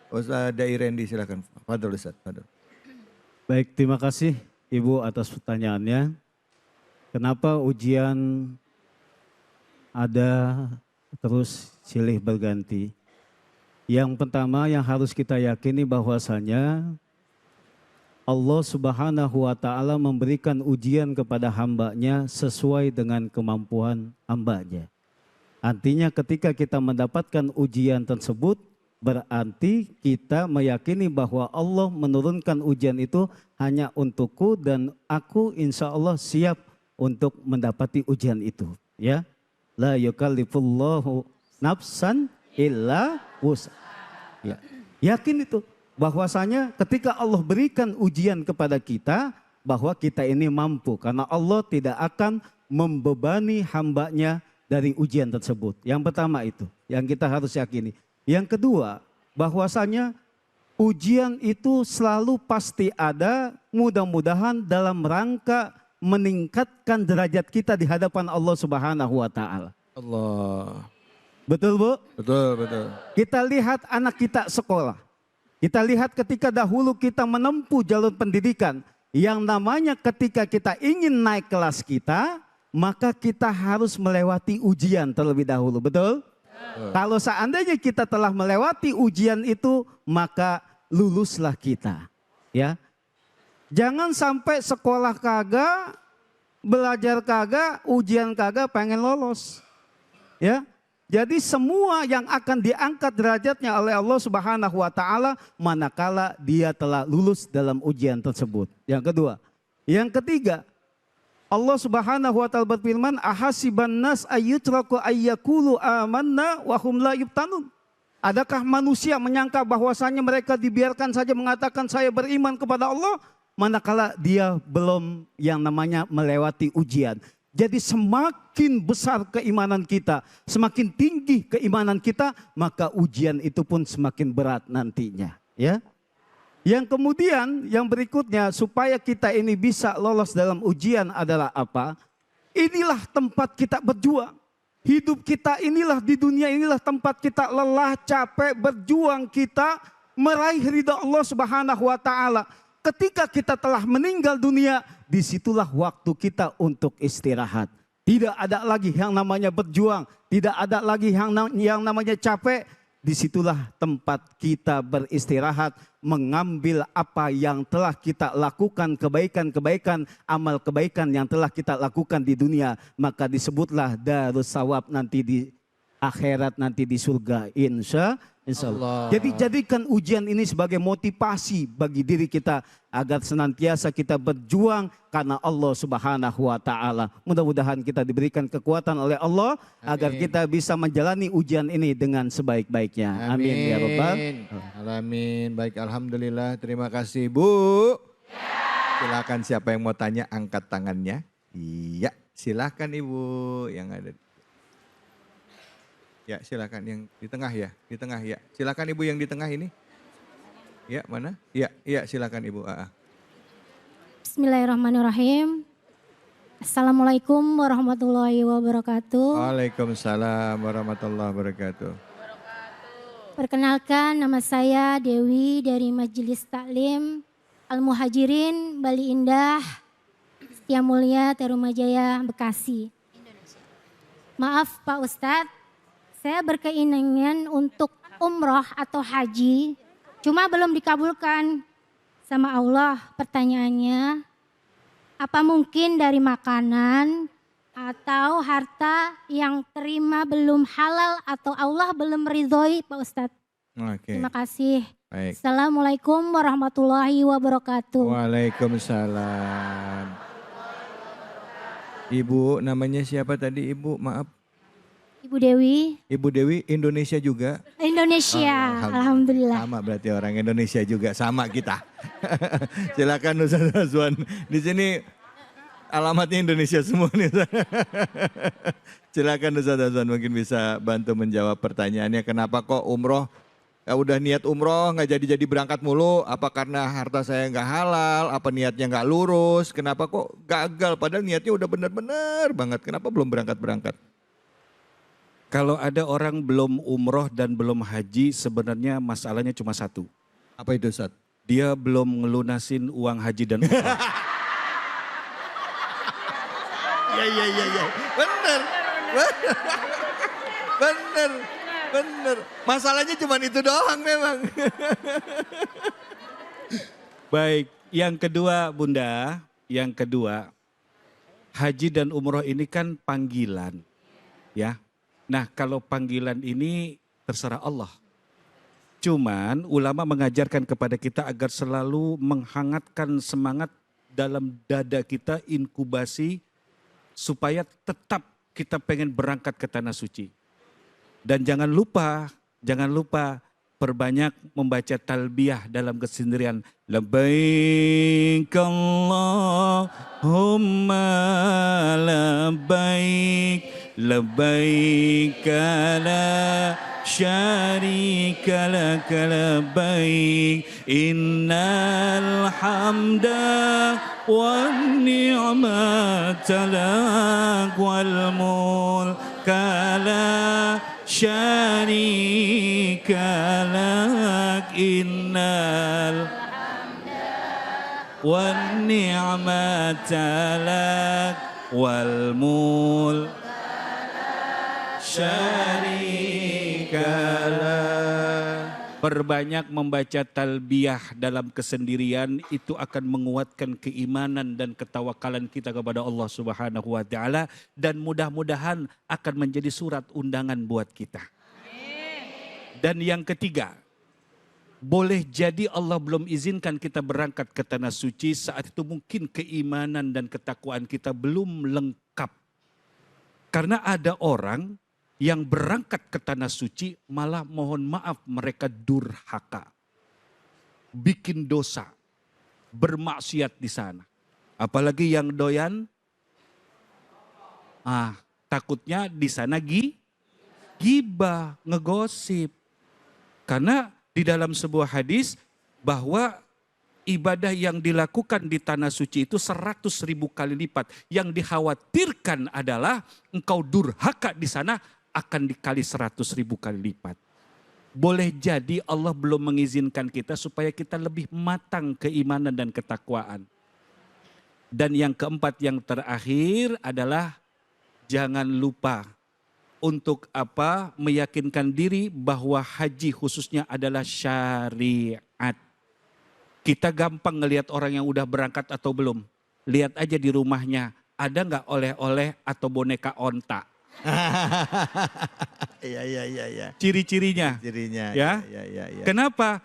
Ustaz Dai Rendi silahkan. Fadol Ustaz. Fadol. Baik, terima kasih Ibu atas pertanyaannya. Kenapa ujian ada terus silih berganti? Yang pertama yang harus kita yakini bahwasanya Allah Subhanahu wa Ta'ala memberikan ujian kepada hambanya sesuai dengan kemampuan hambanya. Artinya ketika kita mendapatkan ujian tersebut, berarti kita meyakini bahwa Allah menurunkan ujian itu hanya untukku dan aku insya Allah siap untuk mendapati ujian itu. Ya, la yukallifullahu nafsan illa wus'aha. Ya, yakin itu bahwasanya ketika Allah berikan ujian kepada kita bahwa kita ini mampu karena Allah tidak akan membebani hambanya dari ujian tersebut. Yang pertama itu yang kita harus yakini. Yang kedua, bahwasanya ujian itu selalu pasti ada, mudah-mudahan dalam rangka meningkatkan derajat kita di hadapan Allah Subhanahu wa Ta'ala. Allah. Betul Bu? Betul, betul. Kita lihat anak kita sekolah. Kita lihat ketika dahulu kita menempuh jalur pendidikan, yang namanya ketika kita ingin naik kelas kita, maka kita harus melewati ujian terlebih dahulu, betul? Kalau seandainya kita telah melewati ujian itu, maka luluslah kita. Ya, jangan sampai sekolah kagak, belajar kagak, ujian kagak, pengen lolos. Ya, jadi semua yang akan diangkat derajatnya oleh Allah Subhanahu wa Ta'ala manakala dia telah lulus dalam ujian tersebut. Yang kedua, yang ketiga, Allah Subhanahu wa taala berfirman, ahasiban nas ayyutraku ayyakulu amanna wa hum la yuftanun. Adakah manusia menyangka bahwasanya mereka dibiarkan saja mengatakan saya beriman kepada Allah, manakala dia belum yang namanya melewati ujian. Jadi semakin besar keimanan kita, semakin tinggi keimanan kita, maka ujian itu pun semakin berat nantinya, ya. Yang kemudian yang berikutnya supaya kita ini bisa lolos dalam ujian adalah apa? Inilah tempat kita berjuang. Hidup kita inilah di dunia inilah tempat kita lelah, capek, berjuang kita meraih ridha Allah Subhanahu wa taala. Ketika kita telah meninggal dunia, disitulah waktu kita untuk istirahat. Tidak ada lagi yang namanya berjuang, tidak ada lagi yang namanya capek. Disitulah tempat kita beristirahat, mengambil apa yang telah kita lakukan, kebaikan-kebaikan, amal kebaikan yang telah kita lakukan di dunia. Maka disebutlah darus sawab nanti di akhirat, nanti di surga, insya Allah. Jadi jadikan ujian ini sebagai motivasi bagi diri kita agar senantiasa kita berjuang karena Allah Subhanahu wa taala. Mudah-mudahan kita diberikan kekuatan oleh Allah agar kita bisa menjalani ujian ini dengan sebaik-baiknya. Amin ya rabbal alamin. Baik, alhamdulillah. Terima kasih, Bu. Silakan siapa yang mau tanya angkat tangannya. Iya, silakan Ibu yang ada. Ya, silakan yang di tengah ya, di tengah ya. Silakan Ibu yang di tengah ini. Ya, mana? Iya, silakan Ibu. Bismillahirrahmanirrahim. Assalamualaikum warahmatullahi wabarakatuh. Waalaikumsalam warahmatullahi wabarakatuh. Perkenalkan, nama saya Dewi dari Majelis Taklim Al-Muhajirin Bali Indah, Setia Mulia, Tarumajaya, Bekasi. Maaf Pak Ustadz, saya berkeinginan untuk umroh atau haji, cuma belum dikabulkan sama Allah. Pertanyaannya, apa mungkin dari makanan atau harta yang terima belum halal atau Allah belum meridhoi Pak Ustadz? Oke. Terima kasih. Baik. Assalamualaikum warahmatullahi wabarakatuh. Waalaikumsalam. Ibu namanya siapa tadi Ibu? Maaf. Ibu Dewi. Ibu Dewi Indonesia juga? Indonesia, alhamdulillah. Sama berarti orang Indonesia juga, sama kita. Silakan Ustaz Azwan. Di sini alamatnya Indonesia semua nih. Silakan Ustaz Azwan mungkin bisa bantu menjawab pertanyaannya. Kenapa kok umroh? Ya udah niat umroh nggak jadi berangkat mulu? Apa karena harta saya nggak halal? Apa niatnya nggak lurus? Kenapa kok gagal? Padahal niatnya udah benar-benar banget. Kenapa belum berangkat? Kalau ada orang belum umroh dan belum haji, sebenarnya masalahnya cuma satu. Apa itu Ustaz? Dia belum ngelunasin uang haji dan umroh. Ya. Bener. Masalahnya cuma itu doang memang. Baik, yang kedua Bunda, haji dan umroh ini kan panggilan, ya. Nah, kalau panggilan ini terserah Allah. Cuman ulama mengajarkan kepada kita agar selalu menghangatkan semangat dalam dada kita, inkubasi supaya tetap kita pengen berangkat ke tanah suci. Dan jangan lupa perbanyak membaca talbiyah dalam kesendirian. Labbaik Allahumma labbaik. Labbaik la syarika lak labbaik innal hamda wan ni'mata lak wal mulka la syarika lak innal wan ni'mata lak wal mulka syarikalah. Perbanyak membaca talbiyah dalam kesendirian itu akan menguatkan keimanan dan ketawakalan kita kepada Allah Subhanahu wa taala dan mudah-mudahan akan menjadi surat undangan buat kita. Dan yang ketiga, Boleh jadi Allah belum izinkan kita berangkat ke tanah suci, saat itu mungkin keimanan dan ketakwaan kita belum lengkap. Karena ada orang yang berangkat ke tanah suci malah mohon maaf mereka durhaka. Bikin dosa, bermaksiat di sana. Apalagi yang doyan, takutnya di sana gibah, ngegosip. Karena di dalam sebuah hadis bahwa ibadah yang dilakukan di tanah suci itu 100.000 kali lipat. Yang dikhawatirkan adalah engkau durhaka di sana akan dikali 100.000 kali lipat. Boleh jadi Allah belum mengizinkan kita supaya kita lebih matang keimanan dan ketakwaan. Dan yang keempat, yang terakhir adalah jangan lupa untuk apa? Meyakinkan diri bahwa haji khususnya adalah syariat. Kita gampang ngelihat orang yang udah berangkat atau belum. Lihat aja di rumahnya, ada nggak oleh-oleh atau boneka onta? Iya. Ciri-cirinya. Ya. Kenapa?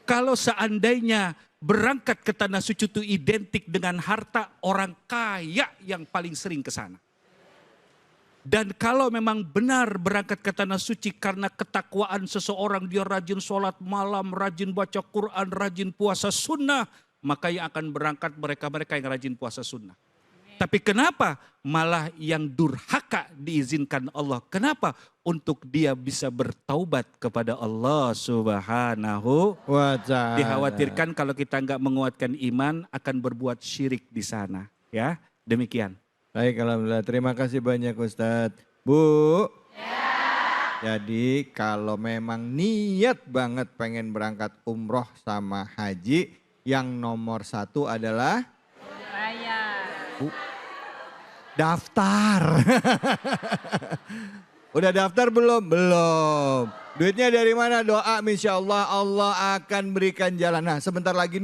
Kalau seandainya berangkat ke tanah suci itu identik dengan harta, orang kaya yang paling sering ke sana. Dan kalau memang benar berangkat ke tanah suci karena ketakwaan seseorang, dia rajin sholat malam, rajin baca Quran, rajin puasa sunnah, maka yang akan berangkat mereka-mereka yang rajin puasa sunnah. Tapi kenapa malah yang durhaka diizinkan Allah? Kenapa? Untuk dia bisa bertaubat kepada Allah Subhanahu wa Ta'ala. Dikhawatirkan kalau kita nggak menguatkan iman akan berbuat syirik di sana. Ya, demikian. Baik, alhamdulillah. Terima kasih banyak Ustadz. Bu. Jadi kalau memang niat banget pengen berangkat umroh sama haji, yang nomor 1 adalah daftar. Udah daftar belum? Belum. Duitnya dari mana? Doa, insya Allah Allah akan berikan jalan. Nah sebentar lagi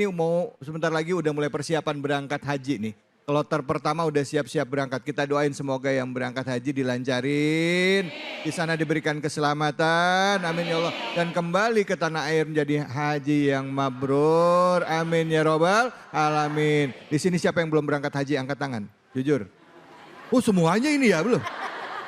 udah mulai persiapan berangkat haji nih. Kloter pertama udah siap-siap berangkat. Kita doain semoga yang berangkat haji dilancarin. Di sana diberikan keselamatan. Amin ya Allah. Dan kembali ke tanah air menjadi haji yang mabrur. Amin ya robbal alamin. Di sini siapa yang belum berangkat haji? Angkat tangan. Jujur. Oh semuanya ini ya belum?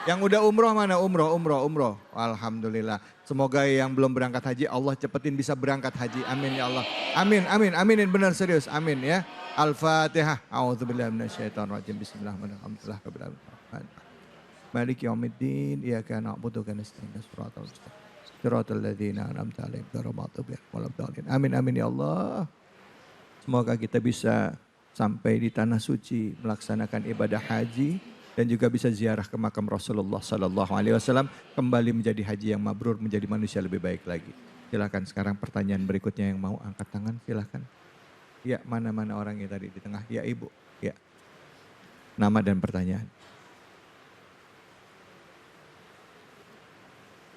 Yang udah umroh mana? Umroh. Alhamdulillah. Semoga yang belum berangkat haji Allah cepetin bisa berangkat haji. Amin ya Allah. Aminin benar serius. Amin ya. Al-Fatihah. A'udzubillahi minasyaitonirrajim. Bismillahirrahmanirrahim. Maliki yaumiddin. Iyyaka na'budu wa nasta'in. Shiratal ladzina an'amta 'alaihim ghairil maghdubi 'alaihim waladdallin. Amin ya Allah. Semoga kita bisa sampai di tanah suci melaksanakan ibadah haji dan juga bisa ziarah ke makam Rasulullah sallallahu alaihi wasallam, kembali menjadi haji yang mabrur, menjadi manusia lebih baik lagi. Silakan sekarang pertanyaan berikutnya yang mau angkat tangan silakan. Ya, mana orangnya tadi di tengah? Ya, Ibu. Ya. Nama dan pertanyaan.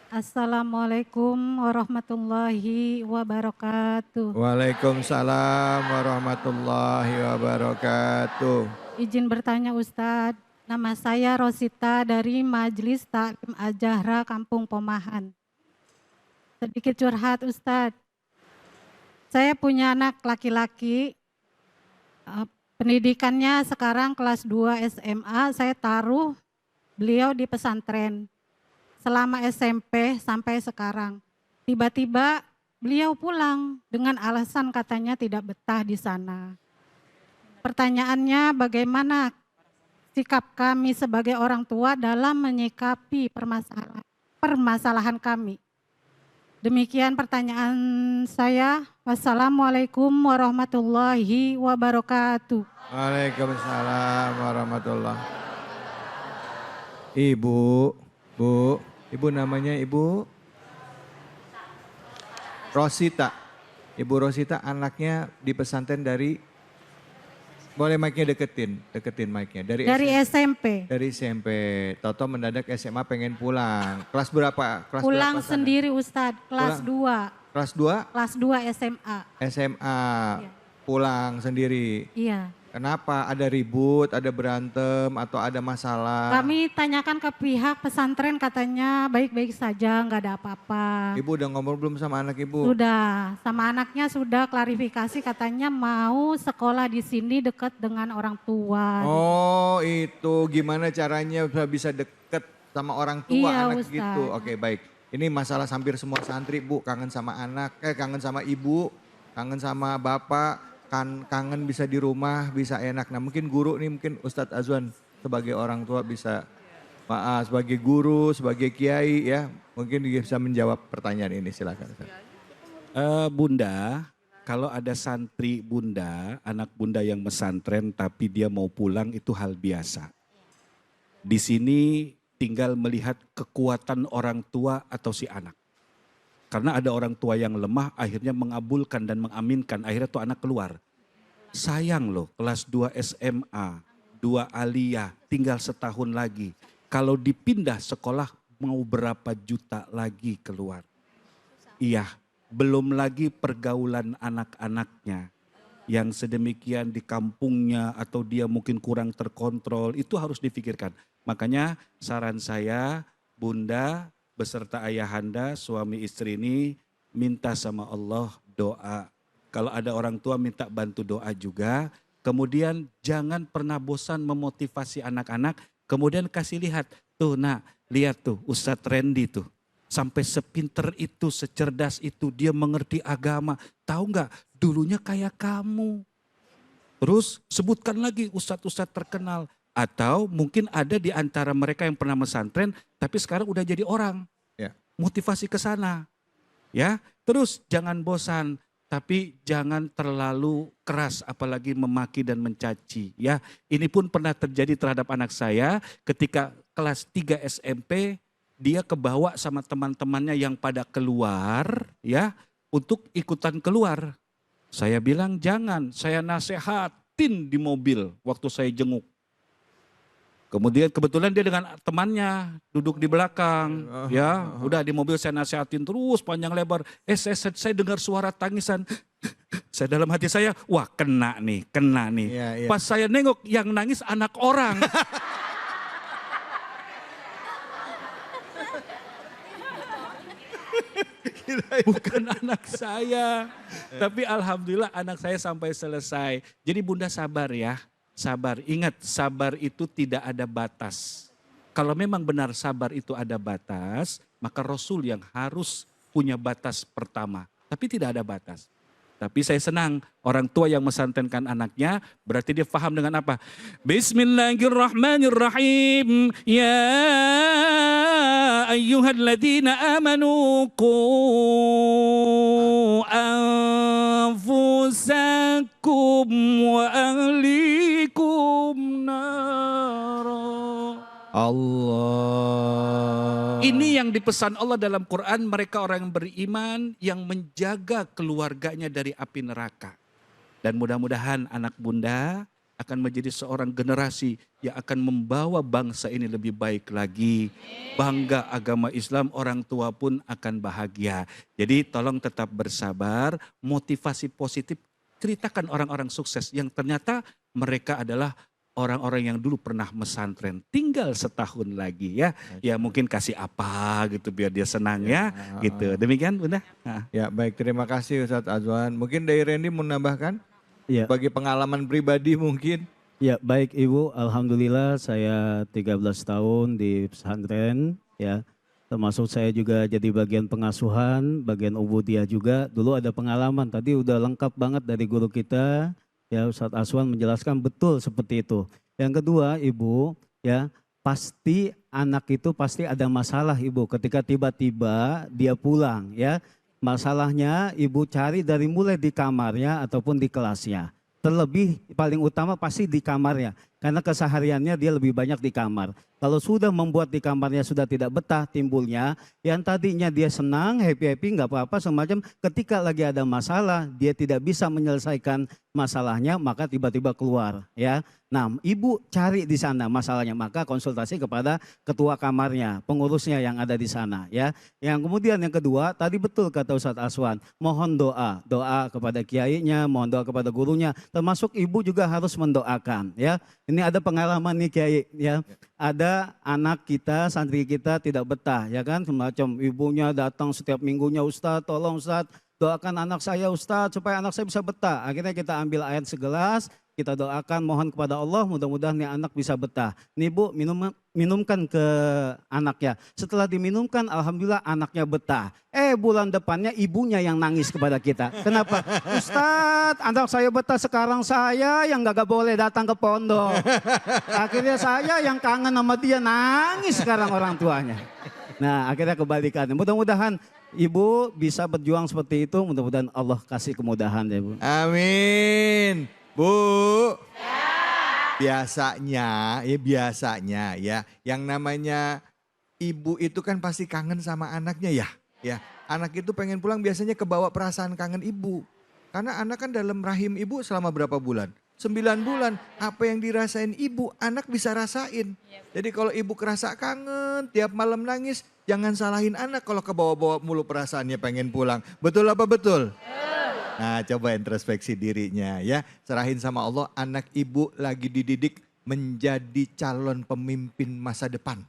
Assalamualaikum warahmatullahi wabarakatuh. Waalaikumsalam warahmatullahi wabarakatuh. Izin bertanya Ustadz, nama saya Rosita dari Majelis Taklim Al-Jahra Kampung Pomahan. Sedikit curhat Ustadz. Saya punya anak laki-laki, pendidikannya sekarang kelas 2 SMA, saya taruh beliau di pesantren selama SMP sampai sekarang. Tiba-tiba beliau pulang dengan alasan katanya tidak betah di sana. Pertanyaannya bagaimana sikap kami sebagai orang tua dalam menyikapi permasalahan kami? Demikian pertanyaan saya. Wassalamualaikum warahmatullahi wabarakatuh. Waalaikumsalam warahmatullahi. Ibu namanya Ibu Rosita. Ibu Rosita anaknya di pesantren dari, boleh mic-nya deketin mic-nya. Dari SMP. Dari SMP. Toto mendadak SMA pengen pulang. Kelas berapa? Pulang berapa sendiri Ustadz, kelas 2. Kelas 2? Kelas 2 SMA. SMA. Iya. Pulang sendiri. Iya. Kenapa? Ada ribut, ada berantem, atau ada masalah? Kami tanyakan ke pihak pesantren katanya baik-baik saja, nggak ada apa-apa. Ibu udah ngomong belum sama anak ibu? Sudah, sama anaknya sudah klarifikasi katanya mau sekolah di sini dekat dengan orang tua. Oh itu gimana caranya bisa deket sama orang tua Iya, anak Ustaz. gitu. Oke baik. Ini masalah hampir semua santri Bu, kangen sama anak, kangen sama ibu, kangen sama bapak, kangen bisa di rumah, bisa enak. Nah mungkin guru nih, mungkin Ustadz Azwan sebagai orang tua bisa, sebagai guru, sebagai kiai ya, mungkin bisa menjawab pertanyaan ini, silakan. Bunda, kalau ada santri bunda, anak bunda yang mesantren tapi dia mau pulang itu hal biasa. Di sini tinggal melihat kekuatan orang tua atau si anak. Karena ada orang tua yang lemah akhirnya mengabulkan dan mengaminkan, akhirnya tuh anak keluar. Sayang loh, kelas 2 SMA, 2 aliyah, tinggal setahun lagi. Kalau dipindah sekolah mau berapa juta lagi keluar. Iya, belum lagi pergaulan anak-anaknya yang sedemikian di kampungnya atau dia mungkin kurang terkontrol, itu harus difikirkan. Makanya saran saya, Bunda beserta ayahanda, suami istri ini minta sama Allah doa. Kalau ada orang tua minta bantu doa juga. Kemudian jangan pernah bosan memotivasi anak-anak. Kemudian kasih lihat, tuh nak, lihat tuh Ustadz Randy tuh. Sampai sepinter itu, secerdas itu, dia mengerti agama. Tahu nggak, dulunya kayak kamu. Terus sebutkan lagi ustadz-ustadz terkenal. Atau mungkin ada di antara mereka yang pernah mesantren, tapi sekarang udah jadi orang. Ya. Motivasi ke sana. Ya, terus jangan bosan. Tapi jangan terlalu keras, apalagi memaki dan mencaci. Ya, ini pun pernah terjadi terhadap anak saya ketika kelas 3 SMP, dia kebawa sama teman-temannya yang pada keluar, ya, untuk ikutan keluar. Saya bilang jangan, saya nasehatin di mobil waktu saya jenguk. Kemudian kebetulan dia dengan temannya duduk di belakang, ya, udah di mobil saya nasihatin terus panjang lebar. Saya dengar suara tangisan. Saya dalam hati saya, wah kena nih. Iya, iya. Pas saya nengok yang nangis anak orang. Bukan anak saya. Tapi alhamdulillah anak saya sampai selesai. Jadi Bunda sabar ya. Sabar, ingat sabar itu tidak ada batas. Kalau memang benar sabar itu ada batas, maka Rasul yang harus punya batas pertama. Tapi tidak ada batas. Tapi saya senang orang tua yang mesantrenkan anaknya, berarti dia paham dengan apa? Bismillahirrahmanirrahim. Ya ayyuhalladzina amanu qu anfusakum wa ahlikum nara. Allah. Ini yang dipesan Allah dalam Quran, mereka orang yang beriman yang menjaga keluarganya dari api neraka. Dan mudah-mudahan anak Bunda akan menjadi seorang generasi yang akan membawa bangsa ini lebih baik lagi. Bangga agama Islam, orang tua pun akan bahagia. Jadi tolong tetap bersabar, motivasi positif, ceritakan orang-orang sukses yang ternyata mereka adalah orang-orang yang dulu pernah mesantren, tinggal setahun lagi ya. Ya mungkin kasih apa gitu biar dia senang ya gitu. Demikian Bunda. Ya baik, terima kasih Ustadz Azwan. Mungkin dari Randy mau menambahkan? Ya. Bagi pengalaman pribadi mungkin. Ya baik Ibu, alhamdulillah saya 13 tahun di pesantren ya. Termasuk saya juga jadi bagian pengasuhan, bagian ubudiyah juga. Dulu ada pengalaman, tadi udah lengkap banget dari guru kita. Ya Ustadz Azwan menjelaskan betul seperti itu. Yang kedua Ibu, ya pasti anak itu pasti ada masalah Ibu ketika tiba-tiba dia pulang ya. Masalahnya Ibu cari dari mulai di kamarnya ataupun di kelasnya. Terlebih paling utama pasti di kamarnya. Karena kesehariannya dia lebih banyak di kamar. Kalau sudah membuat di kamarnya sudah tidak betah timbulnya, yang tadinya dia senang, happy-happy, nggak apa-apa semacam, ketika lagi ada masalah, dia tidak bisa menyelesaikan masalahnya, maka tiba-tiba keluar. Ya, nah ibu cari di sana masalahnya, maka konsultasi kepada ketua kamarnya, pengurusnya yang ada di sana. Ya, yang kemudian yang kedua, tadi betul kata Ustadz Aswan, mohon doa kepada kiainya, mohon doa kepada gurunya, termasuk ibu juga harus mendoakan. Ya, ini ada pengalaman nih kiai, ya. Ada anak kita, santri kita tidak betah, ya kan, semacam ibunya datang setiap minggunya, Ustadz tolong Ustadz doakan anak saya Ustadz supaya anak saya bisa betah. Akhirnya kita ambil air segelas, kita doakan mohon kepada Allah mudah-mudahan nih anak bisa betah. Nih Bu minumkan ke anaknya. Setelah diminumkan alhamdulillah anaknya betah. Bulan depannya ibunya yang nangis kepada kita. Kenapa? Ustadz anak saya betah sekarang saya yang gak boleh datang ke pondok. Akhirnya saya yang kangen sama dia nangis sekarang orang tuanya. Nah akhirnya kebalikan. Mudah-mudahan Ibu bisa berjuang seperti itu, mudah-mudahan Allah kasih kemudahan ya Bu. Amin. Bu. Biasanya ya yang namanya ibu itu kan pasti kangen sama anaknya ya. Ya, anak itu pengen pulang biasanya kebawa perasaan kangen ibu. Karena anak kan dalam rahim ibu selama berapa bulan? 9 bulan. Apa yang dirasain ibu, anak bisa rasain. Jadi kalau ibu kerasa kangen, tiap malam nangis, jangan salahin anak kalau kebawa-bawa mulu perasaannya pengen pulang. Betul apa betul? Nah coba introspeksi dirinya ya. Serahin sama Allah, anak ibu lagi dididik menjadi calon pemimpin masa depan.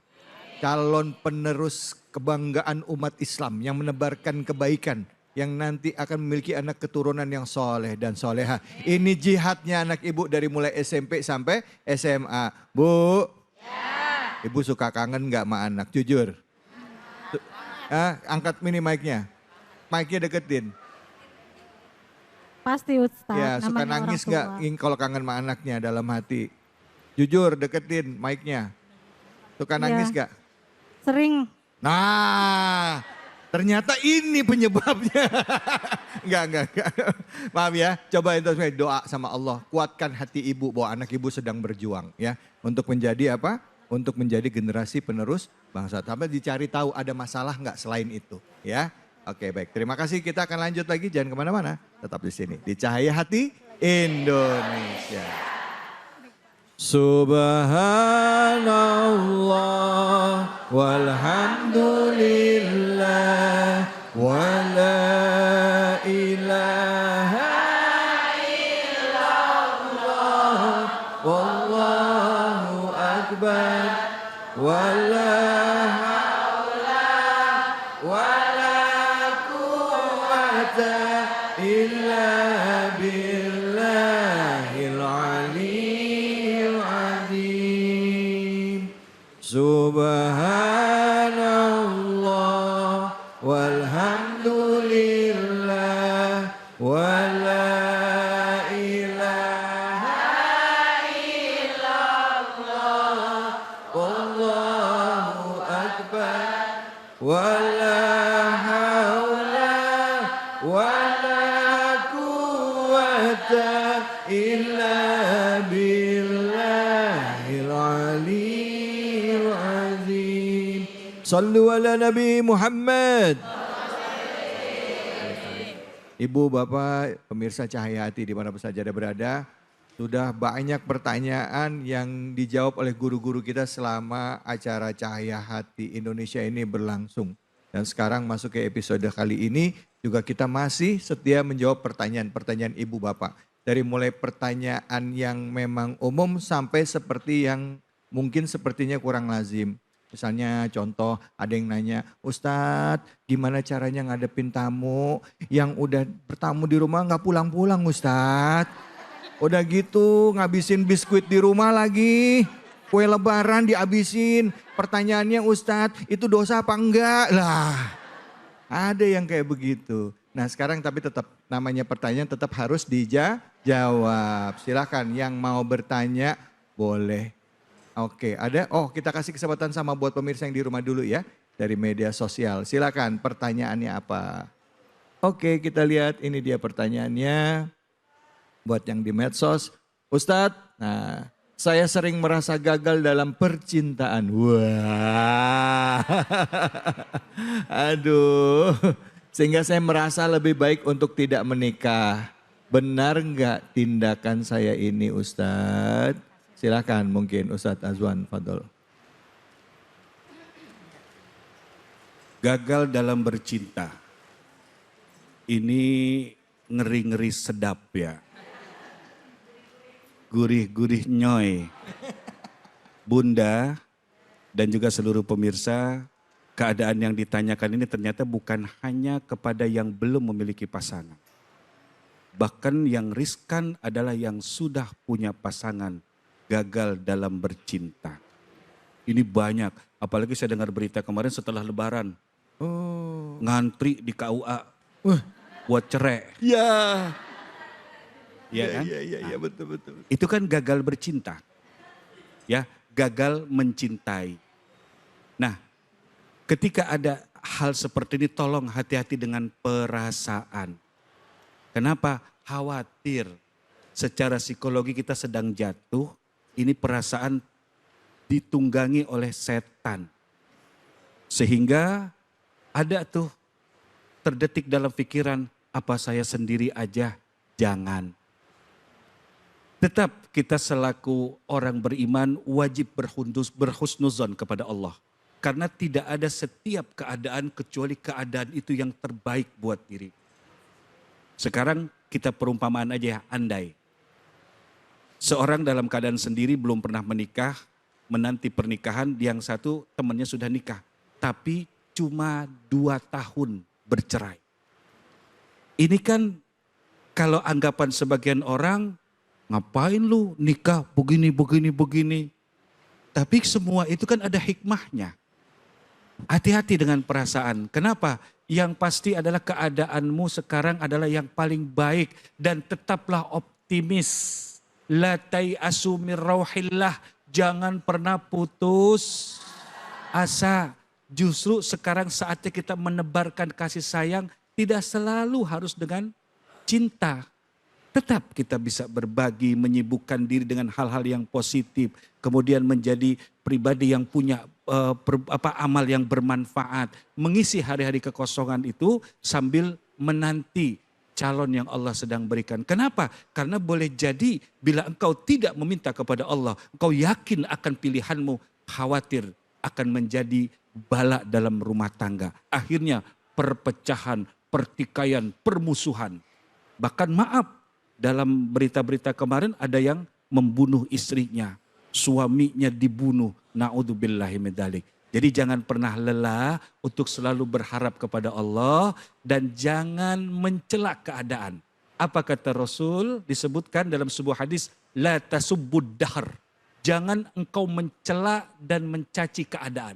Calon penerus kebanggaan umat Islam yang menebarkan kebaikan. Yang nanti akan memiliki anak keturunan yang soleh dan soleha. Ini jihadnya anak ibu dari mulai SMP sampai SMA. Bu, ibu suka kangen gak sama anak? Jujur. Angkat mini mic-nya. Mic-nya deketin. Pasti Ustadz. Ya, suka nangis gak kalau kangen sama anaknya dalam hati? Jujur, deketin mic-nya. Suka nangis gak? Sering. Nah, ternyata ini penyebabnya. Enggak. Maaf ya, coba introspeksi doa sama Allah. Kuatkan hati ibu bahwa anak ibu sedang berjuang ya. Untuk menjadi apa? Untuk menjadi generasi penerus bangsa. Sampai dicari tahu ada masalah nggak selain itu ya. Oke baik, terima kasih. Kita akan lanjut lagi, jangan kemana-mana. Tetap di sini, di Cahaya Hati Indonesia. Subhanallah walhamdulillah wala ilaha illallah wallahu akbar wala haula wala quwata illa billahil aliyyil azim. Subhanallah walhamdulillah wala ilaha illallah wallahu akbar wala haula wala quwata illa billahil aliyyil azim. Sallu ala Nabi Muhammad. Ibu, Bapak, pemirsa Cahaya Hati di mana saja Anda berada, sudah banyak pertanyaan yang dijawab oleh guru-guru kita selama acara Cahaya Hati Indonesia ini berlangsung. Dan sekarang masuk ke episode kali ini juga kita masih setia menjawab pertanyaan-pertanyaan Ibu Bapak. Dari mulai pertanyaan yang memang umum sampai seperti yang mungkin sepertinya kurang lazim. Misalnya contoh ada yang nanya, Ustadz gimana caranya ngadepin tamu yang udah bertamu di rumah nggak pulang-pulang Ustadz. Udah gitu ngabisin biskuit di rumah lagi, kue lebaran dihabisin. Pertanyaannya Ustadz itu dosa apa enggak lah. Ada yang kayak begitu. Nah sekarang tapi tetap namanya pertanyaan tetap harus dijawab. Silakan yang mau bertanya boleh. Oke, ada. Oh, kita kasih kesempatan sama buat pemirsa yang di rumah dulu ya. Dari media sosial. Silakan pertanyaannya apa? Oke, kita lihat ini dia pertanyaannya. Buat yang di medsos. Ustadz, nah Saya sering merasa gagal dalam percintaan. Wah. Aduh. Sehingga saya merasa lebih baik untuk tidak menikah. Benar nggak tindakan saya ini Ustadz? Silakan mungkin Ustadz Azwan, fadol. Gagal dalam bercinta. Ini ngeri-ngeri sedap ya. Gurih-gurih nyoy. Bunda dan juga seluruh pemirsa, keadaan yang ditanyakan ini ternyata bukan hanya kepada yang belum memiliki pasangan. Bahkan yang riskan adalah yang sudah punya pasangan gagal dalam bercinta. Ini banyak, apalagi saya dengar berita kemarin setelah Lebaran. Ngantri di KUA buat cerai. Ya. Ya kan? Iya, betul. Itu kan gagal bercinta. Ya, gagal mencintai. Nah, ketika ada hal seperti ini tolong hati-hati dengan perasaan. Kenapa? Khawatir secara psikologi kita sedang jatuh, ini perasaan ditunggangi oleh setan. Sehingga ada tuh terdetik dalam pikiran, apa saya sendiri aja? Jangan. Tetap kita selaku orang beriman wajib berhusnuzon kepada Allah. Karena tidak ada setiap keadaan kecuali keadaan itu yang terbaik buat diri. Sekarang kita perumpamaan aja ya, andai. Seorang dalam keadaan sendiri belum pernah menikah, menanti pernikahan, yang satu temannya sudah nikah. Tapi cuma 2 tahun bercerai. Ini kan kalau anggapan sebagian orang, ngapain lu nikah begini. Tapi semua itu kan ada hikmahnya. Hati-hati dengan perasaan. Kenapa? Yang pasti adalah keadaanmu sekarang adalah yang paling baik. Dan tetaplah optimis. La tai'asu min rauhillah. Jangan pernah putus asa. Justru sekarang saatnya kita menebarkan kasih sayang. Tidak selalu harus dengan cinta. Tetap kita bisa berbagi, menyibukkan diri dengan hal-hal yang positif. Kemudian menjadi pribadi yang punya amal yang bermanfaat. Mengisi hari-hari kekosongan itu sambil menanti calon yang Allah sedang berikan. Kenapa? Karena boleh jadi bila engkau tidak meminta kepada Allah, engkau yakin akan pilihanmu, khawatir akan menjadi bala dalam rumah tangga. Akhirnya perpecahan, pertikaian, permusuhan. Bahkan maaf, dalam berita-berita kemarin ada yang membunuh istrinya. Suaminya dibunuh. Na'udzubillahi min dzalik. Jadi jangan pernah lelah untuk selalu berharap kepada Allah. Dan jangan mencela keadaan. Apa kata Rasul disebutkan dalam sebuah hadis. La tasubbud dahr. Jangan engkau mencela dan mencaci keadaan.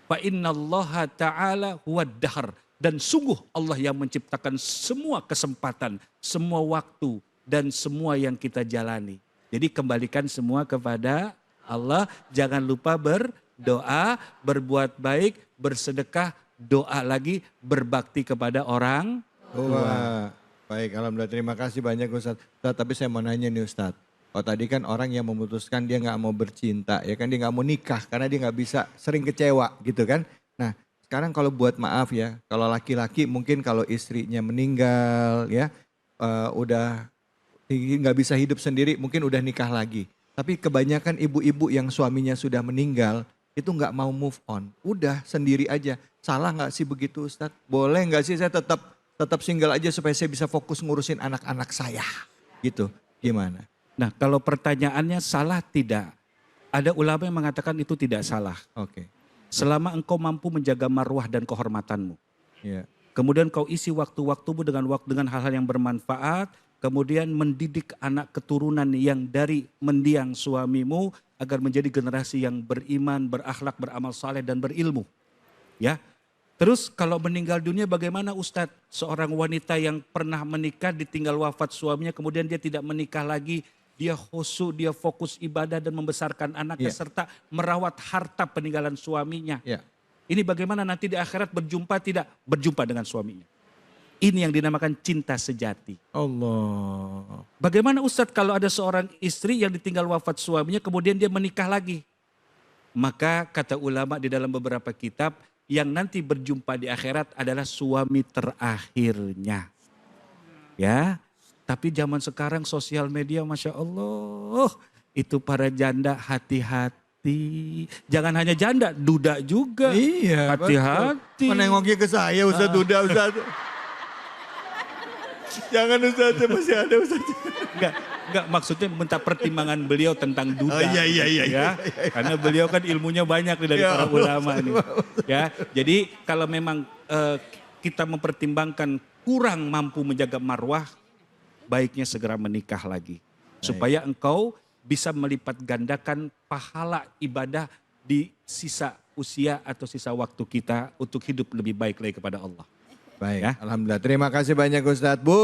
Fa innallaha ta'ala huwad dahr. Dan sungguh Allah yang menciptakan semua kesempatan, semua waktu, dan semua yang kita jalani. Jadi kembalikan semua kepada Allah. Jangan lupa berdoa, berbuat baik, bersedekah, doa lagi, berbakti kepada orang tua. Baik, alhamdulillah, terima kasih banyak Ustadz. Tapi saya mau nanya nih Ustadz. Oh tadi kan orang yang memutuskan dia nggak mau bercinta, ya kan dia nggak mau nikah karena dia nggak bisa, sering kecewa gitu kan. Nah sekarang kalau buat maaf ya, kalau laki-laki mungkin kalau istrinya meninggal ya, udah nggak bisa hidup sendiri, mungkin udah nikah lagi. Tapi kebanyakan ibu-ibu yang suaminya sudah meninggal itu nggak mau move on, udah sendiri aja. Salah nggak sih begitu Ustadz? Boleh nggak sih saya tetap single aja supaya saya bisa fokus ngurusin anak-anak saya, gitu? Gimana? Nah kalau pertanyaannya salah tidak, ada ulama yang mengatakan itu tidak salah. Oke. Selama engkau mampu menjaga marwah dan kehormatanmu. Yeah. Kemudian kau isi waktu-waktumu dengan hal-hal yang bermanfaat. Kemudian mendidik anak keturunan yang dari mendiang suamimu agar menjadi generasi yang beriman, berakhlak, beramal saleh dan berilmu. Ya. Terus kalau meninggal dunia bagaimana Ustadz? Seorang wanita yang pernah menikah ditinggal wafat suaminya kemudian dia tidak menikah lagi. Dia khusyuk, dia fokus ibadah dan membesarkan anaknya serta merawat harta peninggalan suaminya. Ini bagaimana nanti di akhirat berjumpa tidak? Berjumpa dengan suaminya. Ini yang dinamakan cinta sejati. Allah. Bagaimana Ustadz kalau ada seorang istri yang ditinggal wafat suaminya kemudian dia menikah lagi? Maka kata ulama di dalam beberapa kitab, yang nanti berjumpa di akhirat adalah suami terakhirnya. Ya, tapi zaman sekarang sosial media Masya Allah, itu para janda hati-hati. Jangan hanya janda, duda juga. Iya, hati-hati. Menengoknya ke saya Ustaz, duda Ustaz. Jangan Ustaz, masih ada Ustaz. Enggak, maksudnya minta pertimbangan beliau tentang duda. Oh, iya. Ya. Karena beliau kan ilmunya banyak dari para ulama nih. Ya, jadi kalau memang kita mempertimbangkan kurang mampu menjaga marwah, baiknya segera menikah lagi. Supaya engkau bisa melipat gandakan pahala ibadah di sisa usia atau sisa waktu kita untuk hidup lebih baik lagi kepada Allah. Baik, Ya. Alhamdulillah. Terima kasih banyak Ustadz. Bu.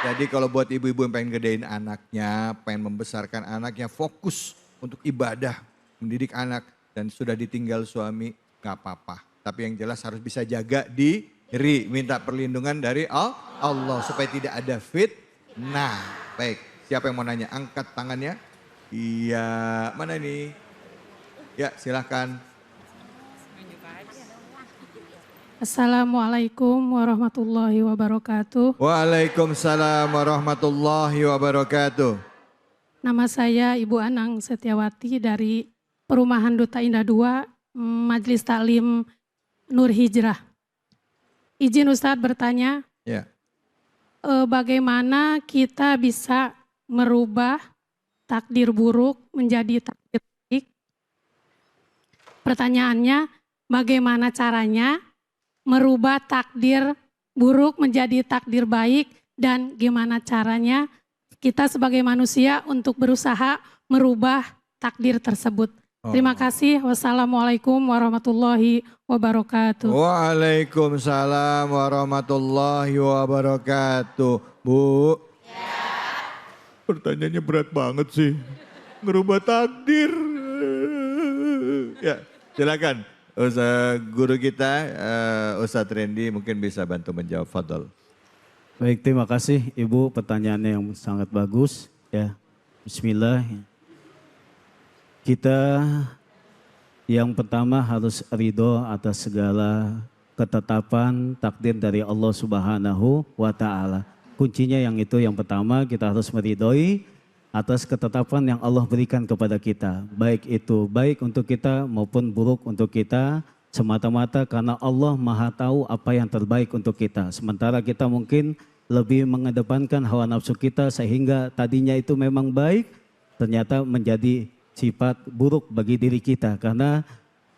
Jadi kalau buat ibu-ibu yang pengen gedein anaknya, pengen membesarkan anaknya, fokus untuk ibadah, mendidik anak, dan sudah ditinggal suami, gak apa-apa. Tapi yang jelas harus bisa jaga diri, minta perlindungan dari Allah supaya tidak ada fitnah. Baik, siapa yang mau nanya? Angkat tangannya. Iya, mana nih? Ya, silahkan. Assalamualaikum warahmatullahi wabarakatuh. Waalaikumsalam warahmatullahi wabarakatuh. Nama saya Ibu Anang Setiawati dari Perumahan Duta Indah 2, Majelis Taklim Nur Hijrah. Izin Ustadz bertanya, Ya. bagaimana kita bisa merubah takdir buruk menjadi takdir baik? Pertanyaannya, bagaimana caranya merubah takdir buruk menjadi takdir baik, dan gimana caranya kita sebagai manusia untuk berusaha merubah takdir tersebut. Terima kasih. Wassalamualaikum warahmatullahi wabarakatuh. Waalaikumsalam warahmatullahi wabarakatuh. Bu. Pertanyaannya berat banget sih. Ngerubah takdir. Ya, silakan. Guru kita, Ustadz Randy mungkin bisa bantu menjawab. Fadol. Baik, terima kasih Ibu, pertanyaannya yang sangat bagus. Ya, Bismillah. Kita yang pertama harus ridho atas segala ketetapan takdir dari Allah Subhanahu wa Ta'ala. Kuncinya yang itu, yang pertama kita harus meridhoi atas ketetapan yang Allah berikan kepada kita. Baik itu baik untuk kita maupun buruk untuk kita, semata-mata karena Allah Maha tahu apa yang terbaik untuk kita. Sementara kita mungkin lebih mengedepankan hawa nafsu kita sehingga tadinya itu memang baik, ternyata menjadi sifat buruk bagi diri kita karena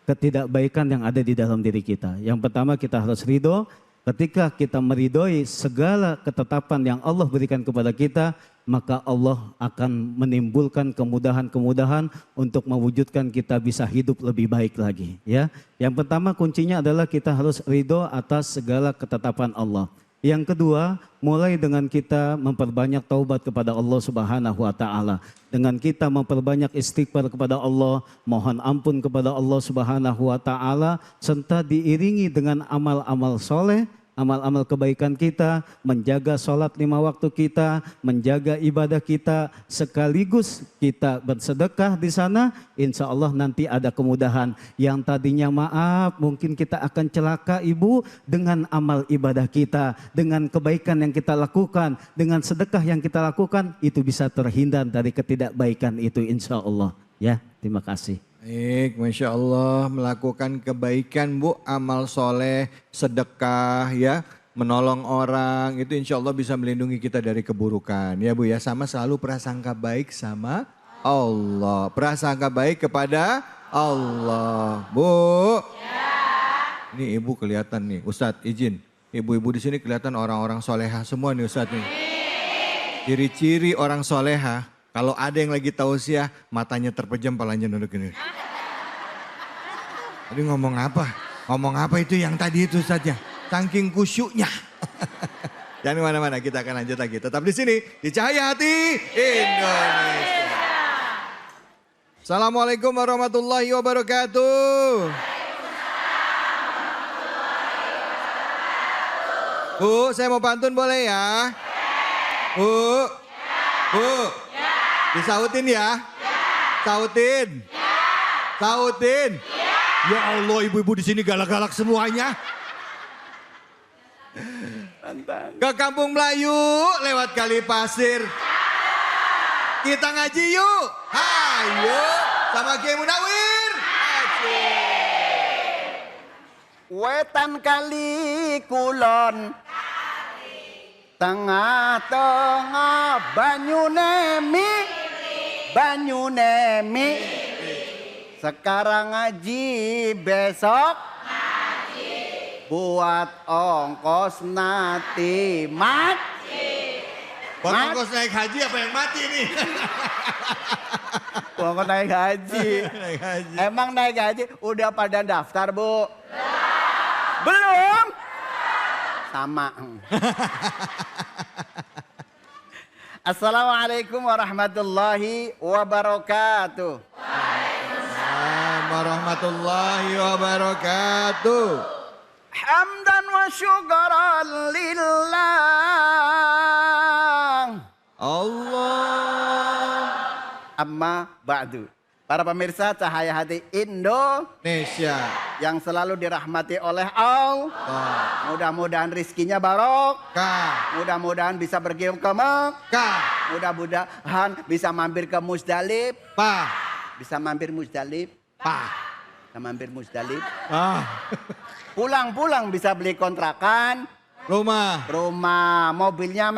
ketidakbaikan yang ada di dalam diri kita. Yang pertama kita harus ridho. Ketika kita meridhoi segala ketetapan yang Allah berikan kepada kita, maka Allah akan menimbulkan kemudahan-kemudahan untuk mewujudkan kita bisa hidup lebih baik lagi. Ya, yang pertama kuncinya adalah kita harus ridho atas segala ketetapan Allah. Yang kedua, mulai dengan kita memperbanyak taubat kepada Allah Subhanahu wa Ta'ala. Dengan kita memperbanyak istighfar kepada Allah, mohon ampun kepada Allah Subhanahu wa Ta'ala, serta diiringi dengan amal-amal soleh, amal-amal kebaikan kita, menjaga sholat 5 waktu kita, menjaga ibadah kita, sekaligus kita bersedekah di sana, insya Allah nanti ada kemudahan. Yang tadinya maaf, mungkin kita akan celaka Ibu, dengan amal ibadah kita, dengan kebaikan yang kita lakukan, dengan sedekah yang kita lakukan, itu bisa terhindar dari ketidakbaikan itu insya Allah. Ya, terima kasih. Baik, Masya Allah, melakukan kebaikan Bu, amal soleh, sedekah ya, menolong orang, itu insya Allah bisa melindungi kita dari keburukan. Ya Bu ya, sama selalu prasangka baik sama Allah. Prasangka baik kepada Allah. Bu, ini Ibu kelihatan nih, Ustadz izin. Ibu-ibu di sini kelihatan orang-orang soleha semua nih Ustadz nih. Ciri-ciri orang soleha. Kalau ada yang lagi tausiah, matanya terpejam, palanya nunduk gini. Tadi ngomong apa? Ngomong apa itu yang tadi itu saja? Saking kusyuknya. Jangan kemana-mana, kita akan lanjut lagi. Tetap di sini, di Cahaya Hati Indonesia. Assalamualaikum warahmatullahi wabarakatuh. Bu, saya mau pantun boleh ya? Bu. Bu. Disautin ya. Sautin. Sautin. Ya Allah, ibu-ibu di sini galak-galak semuanya. Ke Kampung Melayu lewat Kali Pasir. Kita ngaji yuk. Hayo sama Kiai Munawir. Wetan kali kulon, tengah-tengah banyu nemi. Sekarang ngaji, besok buat ongkos nanti Buat ongkos naik haji apa yang mati nih? Ongkos naik haji. Naik haji. Emang naik haji udah pada daftar, Bu? Belum? Sama. Assalamualaikum warahmatullahi wabarakatuh. Warahmatullahi wabarakatuh. Hamdan wa syukran lillah. Allah. Amma ba'du. Para pemirsa Cahaya Hati Indonesia yang selalu dirahmati oleh Allah. Mudah-mudahan rizkinya barokah. Mudah-mudahan bisa pergi ke Mekah. Mudah-mudahan bisa mampir ke Musdalif. Bisa mampir Musdalif. Bisa mampir Musdalif. Pulang-pulang bisa beli kontrakan. Rumah. Mobilnya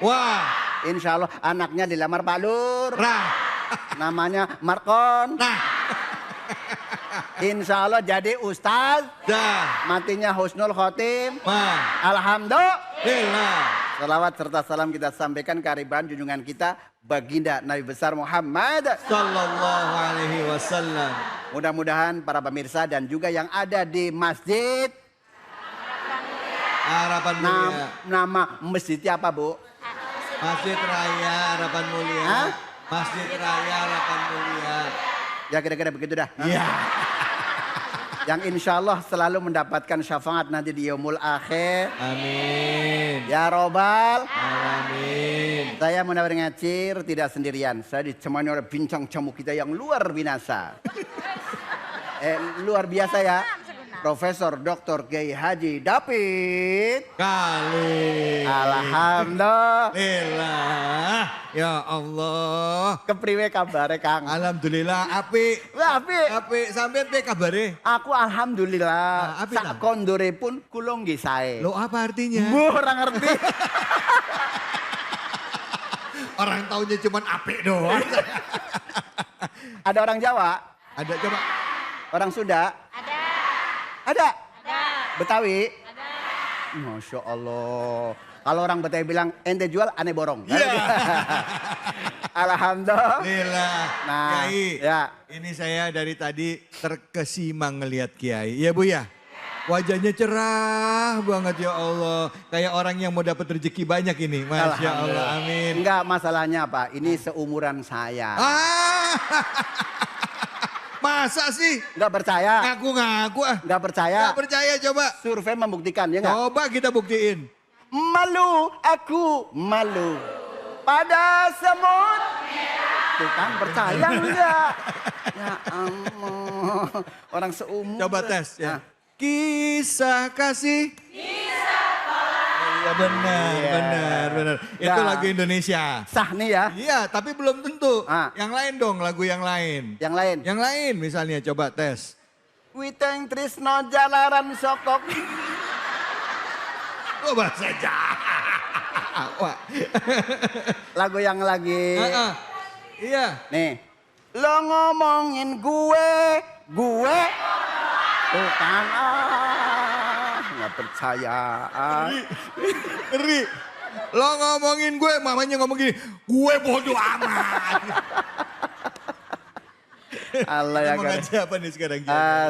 Wah. Insya Allah anaknya dilamar Pak Lur. Namanya Markon. Insya Allah jadi Ustaz. Matinya Husnul Khotim. Alhamdulillah. Salawat serta salam kita sampaikan ke hariban junjungan kita baginda Nabi besar Muhammad Sallallahu Alaihi Wasallam. Mudah-mudahan para pemirsa dan juga yang ada di masjid Harapan Mulia. Nama masjidnya apa, Bu? Masjid Raya Harapan Mulia. Masjid Raya Harapan Mulia. Ya kira-kira begitu dah. Iya. Yang insya Allah selalu mendapatkan syafaat nanti di yaumul akhir. Amin. Ya Robbal. Amin. Saya Munawir Ngacir tidak sendirian. Saya ditemani oleh bincang tamu kita yang luar binasa. Luar biasa ya. Profesor Dr. Kiai Haji David Kali. Alhamdulillah. Ya Allah. Kepriwe kabare Kang? Alhamdulillah apik. Apik sampean piye kabare? Aku alhamdulillah. Apik Sak kondore pun kula nggih sae. Lo apa artinya? Ora ngerti. Orang taunya cuman apik doang. Ada orang Jawa? Ada coba. Orang Sunda? Ada? Betawi? Ada. Masya Allah. Kalau orang Betawi bilang ente jual aneh borong. Alhamdulillah. Nah, Kiai, ya. Ini saya dari tadi terkesima ngelihat Kiai. Iya Bu ya? Wajahnya cerah banget ya Allah. Kayak orang yang mau dapat rezeki banyak ini. Masya Allah, amin. Enggak, masalahnya apa? Ini seumuran saya. Masa sih? Enggak percaya? Ngaku-ngaku ah. Enggak percaya? Enggak percaya coba. Survei membuktikan ya enggak? Coba kita buktiin. Malu, aku malu. Pada semut. Tuh kan percaya enggak? Ya Allah. Orang seumur. Coba tes ya. Kisah kasih. Iya benar. Itu lagu Indonesia. Sah nih ya. Iya, tapi belum tentu. Yang lain dong, lagu yang lain. Yang lain? Yang lain misalnya coba tes. Witeng Trisno Jalaran Sokok. Oh bahasa Jawa. Lagu yang lagi. Iya. Nih. Lo ngomongin gue. Tuh kan, nggak percaya. Ngeri. Lo ngomongin gue, mamanya ngomong gini, gue bodoh amat. Allah ya mau ngaji apa nih sekarang?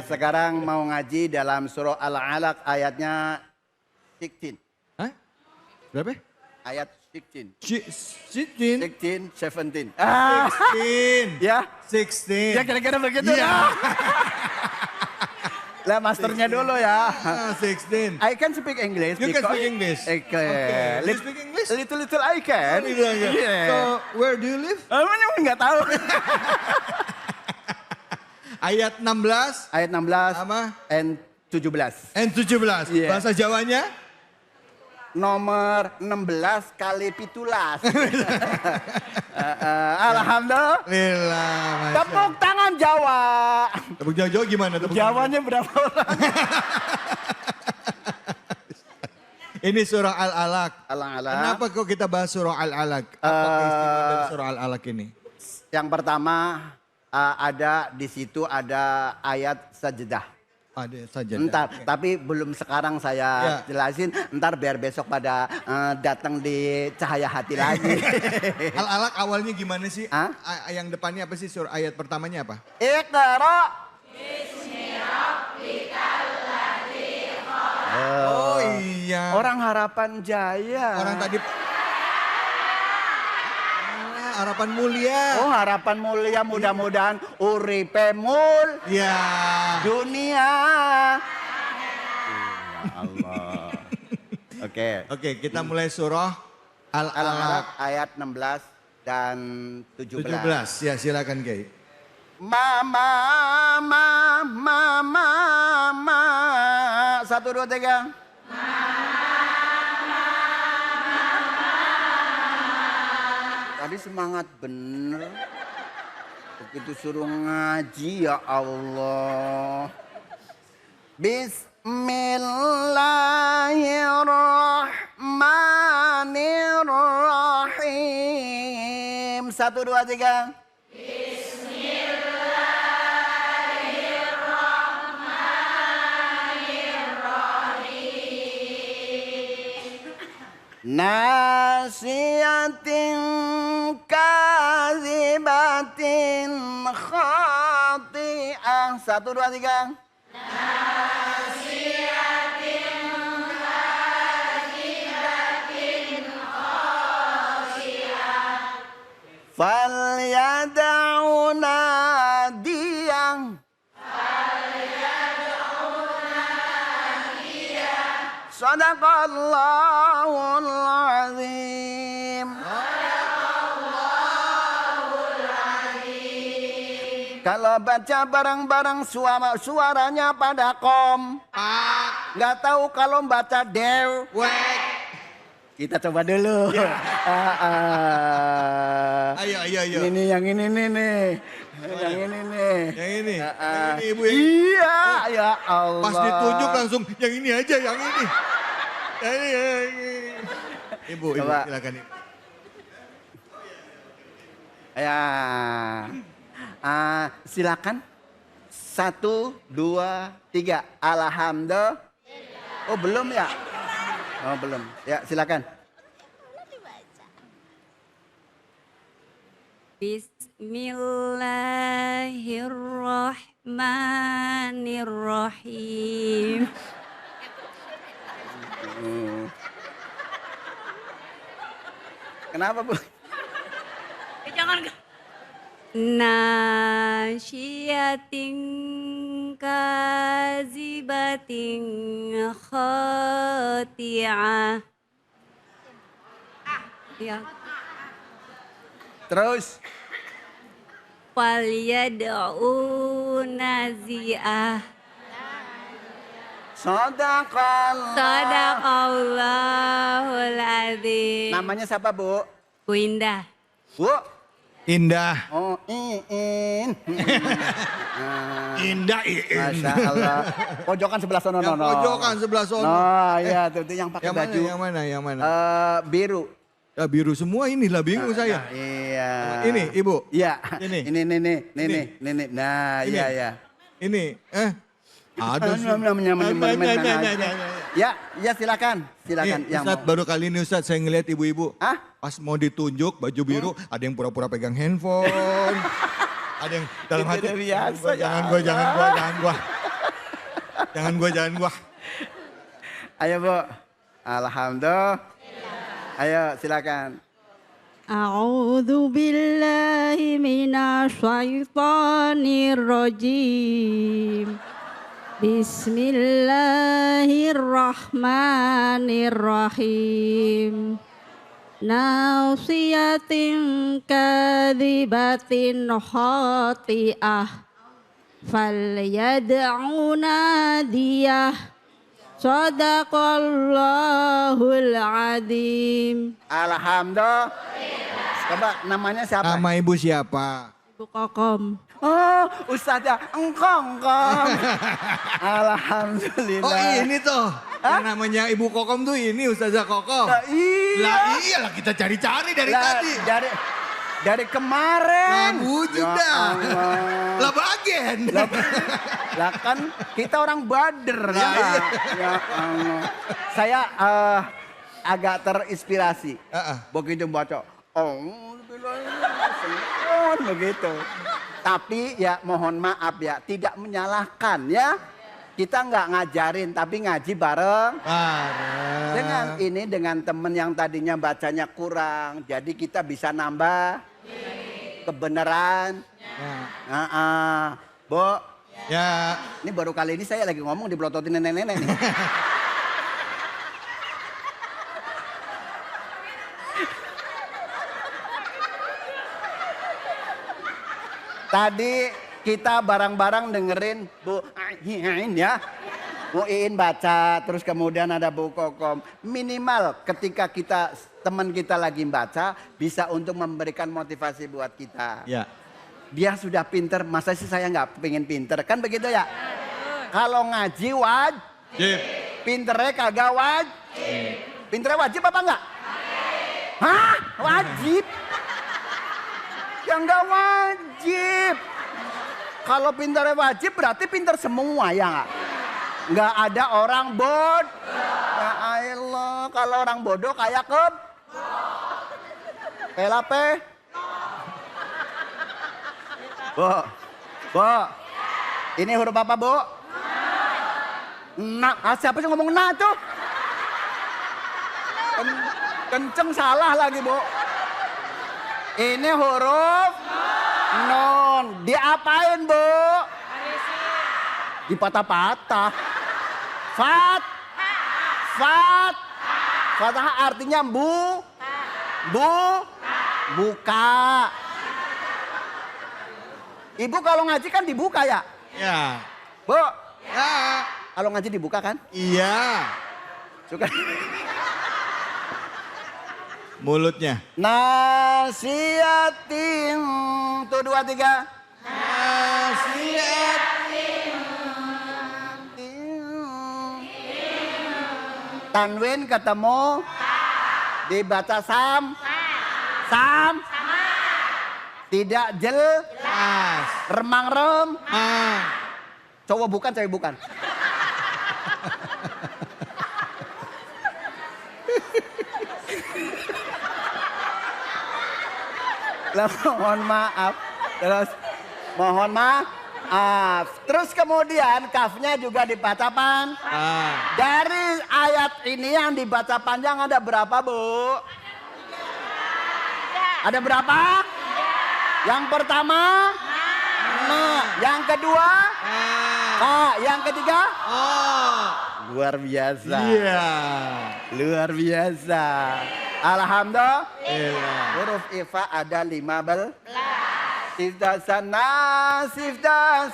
Sekarang mau ngaji dalam surah Al-Alaq ayatnya 16. Hah? Berapa? Ayat 16. 16? 17. 16. Ya? 16. Ya kira-kira begitu. Ya. Lah masternya dulu ya. 16. I can speak English. You can because- speak English. Okay. You speak English? Little I can. So, where do you live? Enggak tahu. Ayat 16 Ayat 16 Apa? and 17. and 17. Yeah. Bahasa Jawanya? Nomor 16 kali pitulas. Alhamdulillah. Lillah. Tepuk tangan Jawa. Tepuk Jawa gimana? Tepuk Jawanya berapa orang? Ini surah Al-Alaq. Alang-alang. Kenapa kok kita bahas surah Al-Alaq? Apa keistimewaan dari surah Al-Alaq ini? Yang pertama ada di situ ada ayat sajdah. Ada saja. Entar, tapi belum sekarang saya jelasin. Entar biar besok pada datang di cahaya hati lagi. Al-Alaq awalnya gimana sih? Yang depannya apa sih? Surah ayat pertamanya apa? Iqra. Oh iya. Orang Harapan Jaya. Orang tadi Harapan Mulia. Oh, Harapan Mulia, mudah-mudahan uripe mul. Ya. Dunia. Allah. Oke. Oke, kita mulai surah Al-Alaq ayat 16 dan 17. 17. Ya, silakan, Kiai. Mama. 1, 2, 3. Tadi semangat bener. Begitu suruh ngaji ya Allah. Bismillahirrahmanirrahim. 1, 2, 3. Nasiyatin kazibatin khati'ah. 1, 2, 3. Nasiyatin kazibatin khati'ah. Falyad'u nadiyah. Sadaqallahul azim. Kalau baca bareng-bareng suaranya pada kompak. Nggak tahu kalau baca dewek. Kita coba dulu. Ayo. Ini yang ini nih. Yang ini nih. Yang ini. Yang ini Ibu. Iya, ya Allah. Pas ditunjuk langsung yang ini aja, yang ini. Yang ini. Ibu, Coba. silakan Ibu. Ya. Silakan. 1, 2, 3. Alhamdulillah. Oh, belum ya? Oh, belum. Ya, silakan. Bismillahirrahmanirrahim. Kenapa, Bu? Jangan. Nasyiatin kazibatin khati'ah. Ya. Terus. Falyad'u nazi'ah. Sadaqallahul azim. Namanya siapa, Bu? Bu Indah. Bu? Indah. Oh, Indah Iin. Masya Allah. Pojokan sebelah sono. Yang pojokan sebelah sono. Oh iya, tuh yang pakai baju. Yang mana? Biru. Ya, biru semua inilah bingung saya. Iya. Ini Ibu. Iya. Ini. Ini. Nah, Ini. iya. Ini. Ada sih. Ya, silakan. Yang Ustadz, baru kali ini Ustadz saya ngeliat ibu-ibu. Hah? Pas mau ditunjuk baju biru, ada yang pura-pura pegang handphone. Ada yang dalam hati. Jangan gua. Ayo, Bu. Alhamdulillah. Ayo, silakan. A'udzu billahi minasyaitonir rajim. Bismillahirrahmanirrahim. Nasiyatin kadhibatin khati'ah. Falyad'u nadiyah. Sadaqallahul azim. Alhamdulillah. Coba namanya siapa? Nama ibu siapa? Ibu Kokom. Oh, Ustazah engkong. Alhamdulillah. Oh ini tuh. Yang namanya Ibu Kokom tuh ini Ustazah Kokom. Lah iya. Lah iyalah kita cari-cari dari tadi. Dari kemarin. Nah, wujud dah. Lah bagian. Lah kan kita orang Badr ya. Ya Allah. Saya agak terinspirasi. Begitu baca. Oh, begitu. Tapi ya mohon maaf ya, tidak menyalahkan ya. Kita nggak ngajarin tapi ngaji bareng. Dengan temen yang tadinya bacanya kurang. Jadi kita bisa nambah kebenaran. Bu. Ya. Ini baru kali ini saya lagi ngomong dibelototin nenek-nenek nih. Tadi kita bareng-barang dengerin Bu Iin ya. Bu Iin baca, terus kemudian ada Bu Kokom. Minimal ketika teman kita lagi baca, bisa untuk memberikan motivasi buat kita. Ya. Dia sudah pinter, masa sih saya nggak pengen pinter? Kan begitu ya? Kalau ngaji wajib. Pinternya kagak wajib. Pinternya wajib apa enggak? Hah? Wajib? Ya nggak wajib. Kalau pinternya wajib berarti pinter semua ya nggak? Nggak ada orang bodoh. Ya Allah, kalau orang bodoh kayak Pelape. Bu, ini huruf apa Bu? Nah, siapa sih ngomong nah tuh? Kenceng salah lagi Bu. Ini huruf non. Diapain Bu? Dipatah-patah. Fatah artinya buka. Ibu kalau ngaji kan dibuka ya? Ya. Bu? Ya. Kalau ngaji dibuka kan? Iya. Suka. Mulutnya. Nasiatin. Tuh 2, 3. Nasiatin. Tanwin ketemu. Dibaca sam. Tidak jelas. Remang-rem. Cowok bukan, cewek bukan. Mohon maaf. Terus mohon maaf. Terus kemudian kafnya juga dibaca Dari ayat ini yang dibaca panjang ada berapa Bu? Ada berapa? Yang pertama? Yang kedua? Yang ketiga? Luar biasa. Iya. Luar biasa. Alhamdulillah. Huruf ifa ada 15. Sifda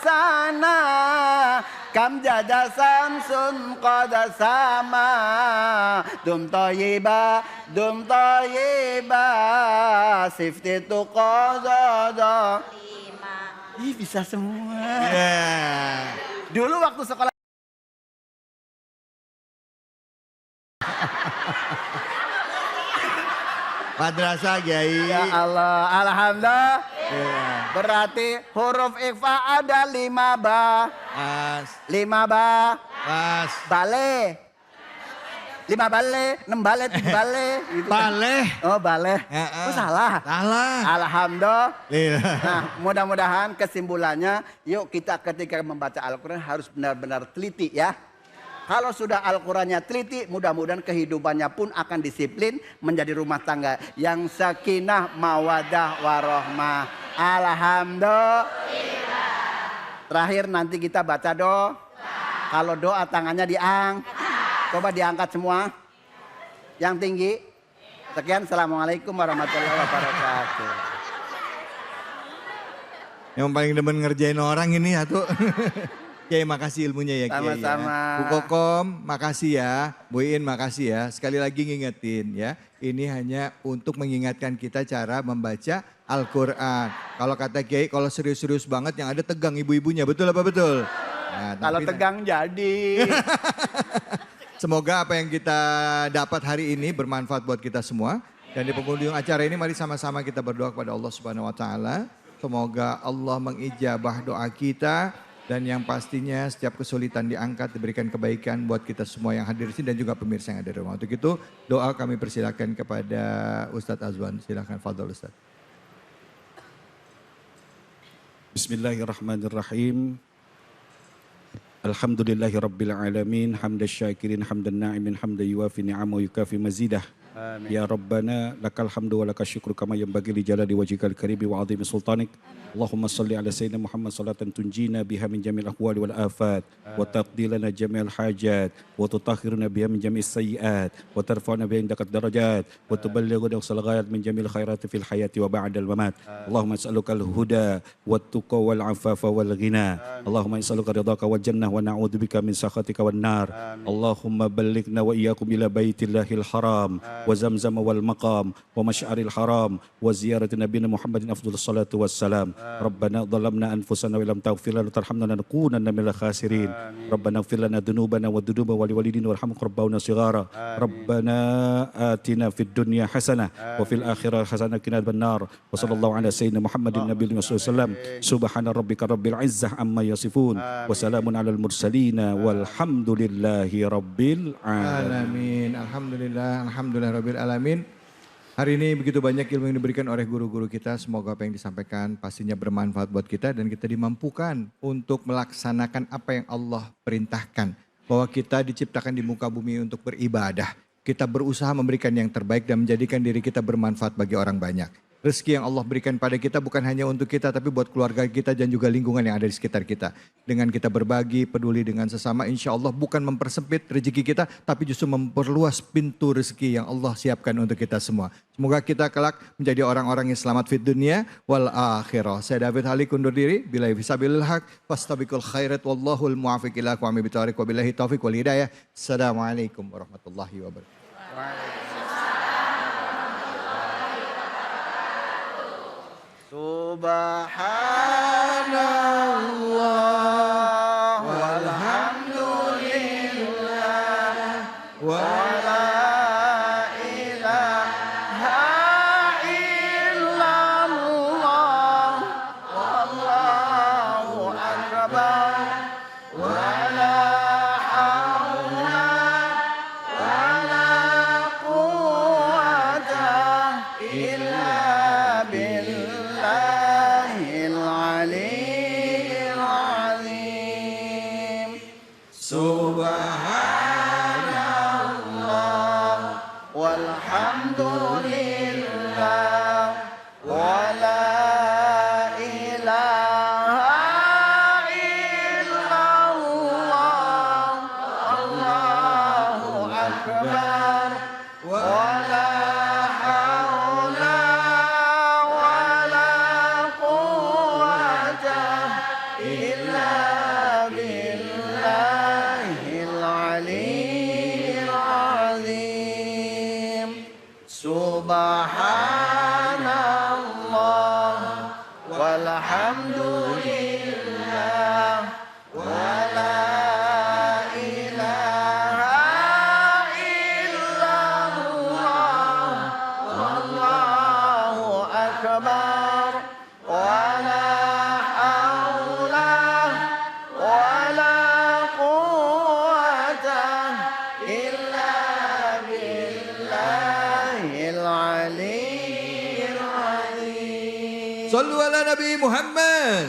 sana. Kam jada samsun qada sama. Dum tayyiba. Sifti tu qada. Ih bisa semua. Dulu waktu sekolah. Madrasah Kiai. Ya Allah, alhamdulillah. Berarti huruf ikhfa ada 5 bale. 5 bale, 6 bale, 7 bale. Gitu Bale. Kan? Oh bale. Oh salah. Alhamdulillah. Nah mudah-mudahan kesimpulannya, yuk kita ketika membaca Al-Quran harus benar-benar teliti ya. Kalau sudah Al-Qurannya teliti, mudah-mudahan kehidupannya pun akan disiplin menjadi rumah tangga yang sakinah, mawadah, warohmah. Alhamdulillah. Terakhir nanti kita baca doa. Kalau doa tangannya coba diangkat semua. Yang tinggi. Sekian, assalamualaikum warahmatullahi wabarakatuh. Yang paling demen ngerjain orang ini ya tuh. Kiai makasih ilmunya ya Kiai. Sama-sama. Ya. Bu Kokom makasih ya. Bu In makasih ya. Sekali lagi ngingetin ya. Ini hanya untuk mengingatkan kita cara membaca Al-Quran. Kalau kata Kiai kalau serius-serius banget yang ada tegang ibu-ibunya. Betul apa betul? Nah, kalau tegang jadi. Semoga apa yang kita dapat hari ini bermanfaat buat kita semua. Dan di penghujung acara ini mari sama-sama kita berdoa kepada Allah Subhanahu wa taala. Semoga Allah mengijabah doa kita. Dan yang pastinya setiap kesulitan diangkat, diberikan kebaikan buat kita semua yang hadir di sini dan juga pemirsa yang ada di rumah. Untuk itu doa kami persilakan kepada Ustadz Azwan. Silakan Fadol Ustadz. Bismillahirrahmanirrahim. Alhamdulillahi rabbil alamin. Hamdan syakirin, hamdan na'imin, hamdan yuafi ni'amahu yukafi mazidah. Amin. Ya Rabbana lakal hamdu wa lakal syukru kama yanbaghi li jalali wajhikal karimi wa 'azimi sultanik. Allahumma salli ala sayyidina Muhammad salatan tunjina biha min jami'il ahwali wal afat wa taqdi lana jami'al hajat wa tutahhiruna biha min jami'is sayyi'at wa tarfa'una biha indaka darajat wa tuballighuna aqsal ghayat min jami'il khairati fil hayati wa ba'dal mamat. Allahumma as'aluka al-huda wat tuqa wal 'afafa wal ghina. Allahumma as'aluka ridhaka wal jannah wa na'udzubika min sakhatika wan nar. Allahumma ballighna wa iyyakum ila baitillahil haram wa zamzam wal maqam wa masy'aril haram wa ziyarati nabiyina Muhammadin afdhalus salatu wassalam. Rabbana dhalamna anfusana wa lam taghfir lana tarhamna lanakunanna minal khasirin. Rabbana ighfir lana dhunubana wa dhunuba wali walidina warhamna rabbana shighara. Rabbana atina fid dunya hasanah wa fil akhirati hasanah wa qina adzabannar. Wa sallallahu ala sayyidina Muhammadin nabiyil wasallam. Subhana rabbika rabbil izzah amma yasifun wa salamun alal mursalin walhamdulillahi rabbil alamin. Alhamdulillah, alhamdulillah rabbil alamin. Hari ini begitu banyak ilmu yang diberikan oleh guru-guru kita. Semoga apa yang disampaikan pastinya bermanfaat buat kita dan kita dimampukan untuk melaksanakan apa yang Allah perintahkan. Bahwa kita diciptakan di muka bumi untuk beribadah. Kita berusaha memberikan yang terbaik dan menjadikan diri kita bermanfaat bagi orang banyak. Rezeki yang Allah berikan pada kita bukan hanya untuk kita tapi buat keluarga kita dan juga lingkungan yang ada di sekitar kita. Dengan kita berbagi, peduli dengan sesama, insya Allah bukan mempersempit rezeki kita tapi justru memperluas pintu rezeki yang Allah siapkan untuk kita semua. Semoga kita kelak menjadi orang-orang yang selamat fid dunia wal akhirah. Saya David Halik undur diri. Billahi fisabilil haq, fastabiqul khairat wallahul muwafiq ila aqwamit thoriq wa billahi taufiq wal hidayah. Assalamualaikum warahmatullahi wabarakatuh. Subhanallah walhamdulillah wa la ilaha illallah wallahu akbar wa la hawla wa la quwwata illa billah. Subhanallah walhamdulillah wa la ilaha illallah Allahu akbar wa la hawla wa la quwwata illa billahil aliyyil azim. Subhanallah walhamdulillah wa la ilaha illallah wallahu akbar wa la hawla wa la quwwata illa billahil aliyyil azim. Sallu ala Nabi Muhammad.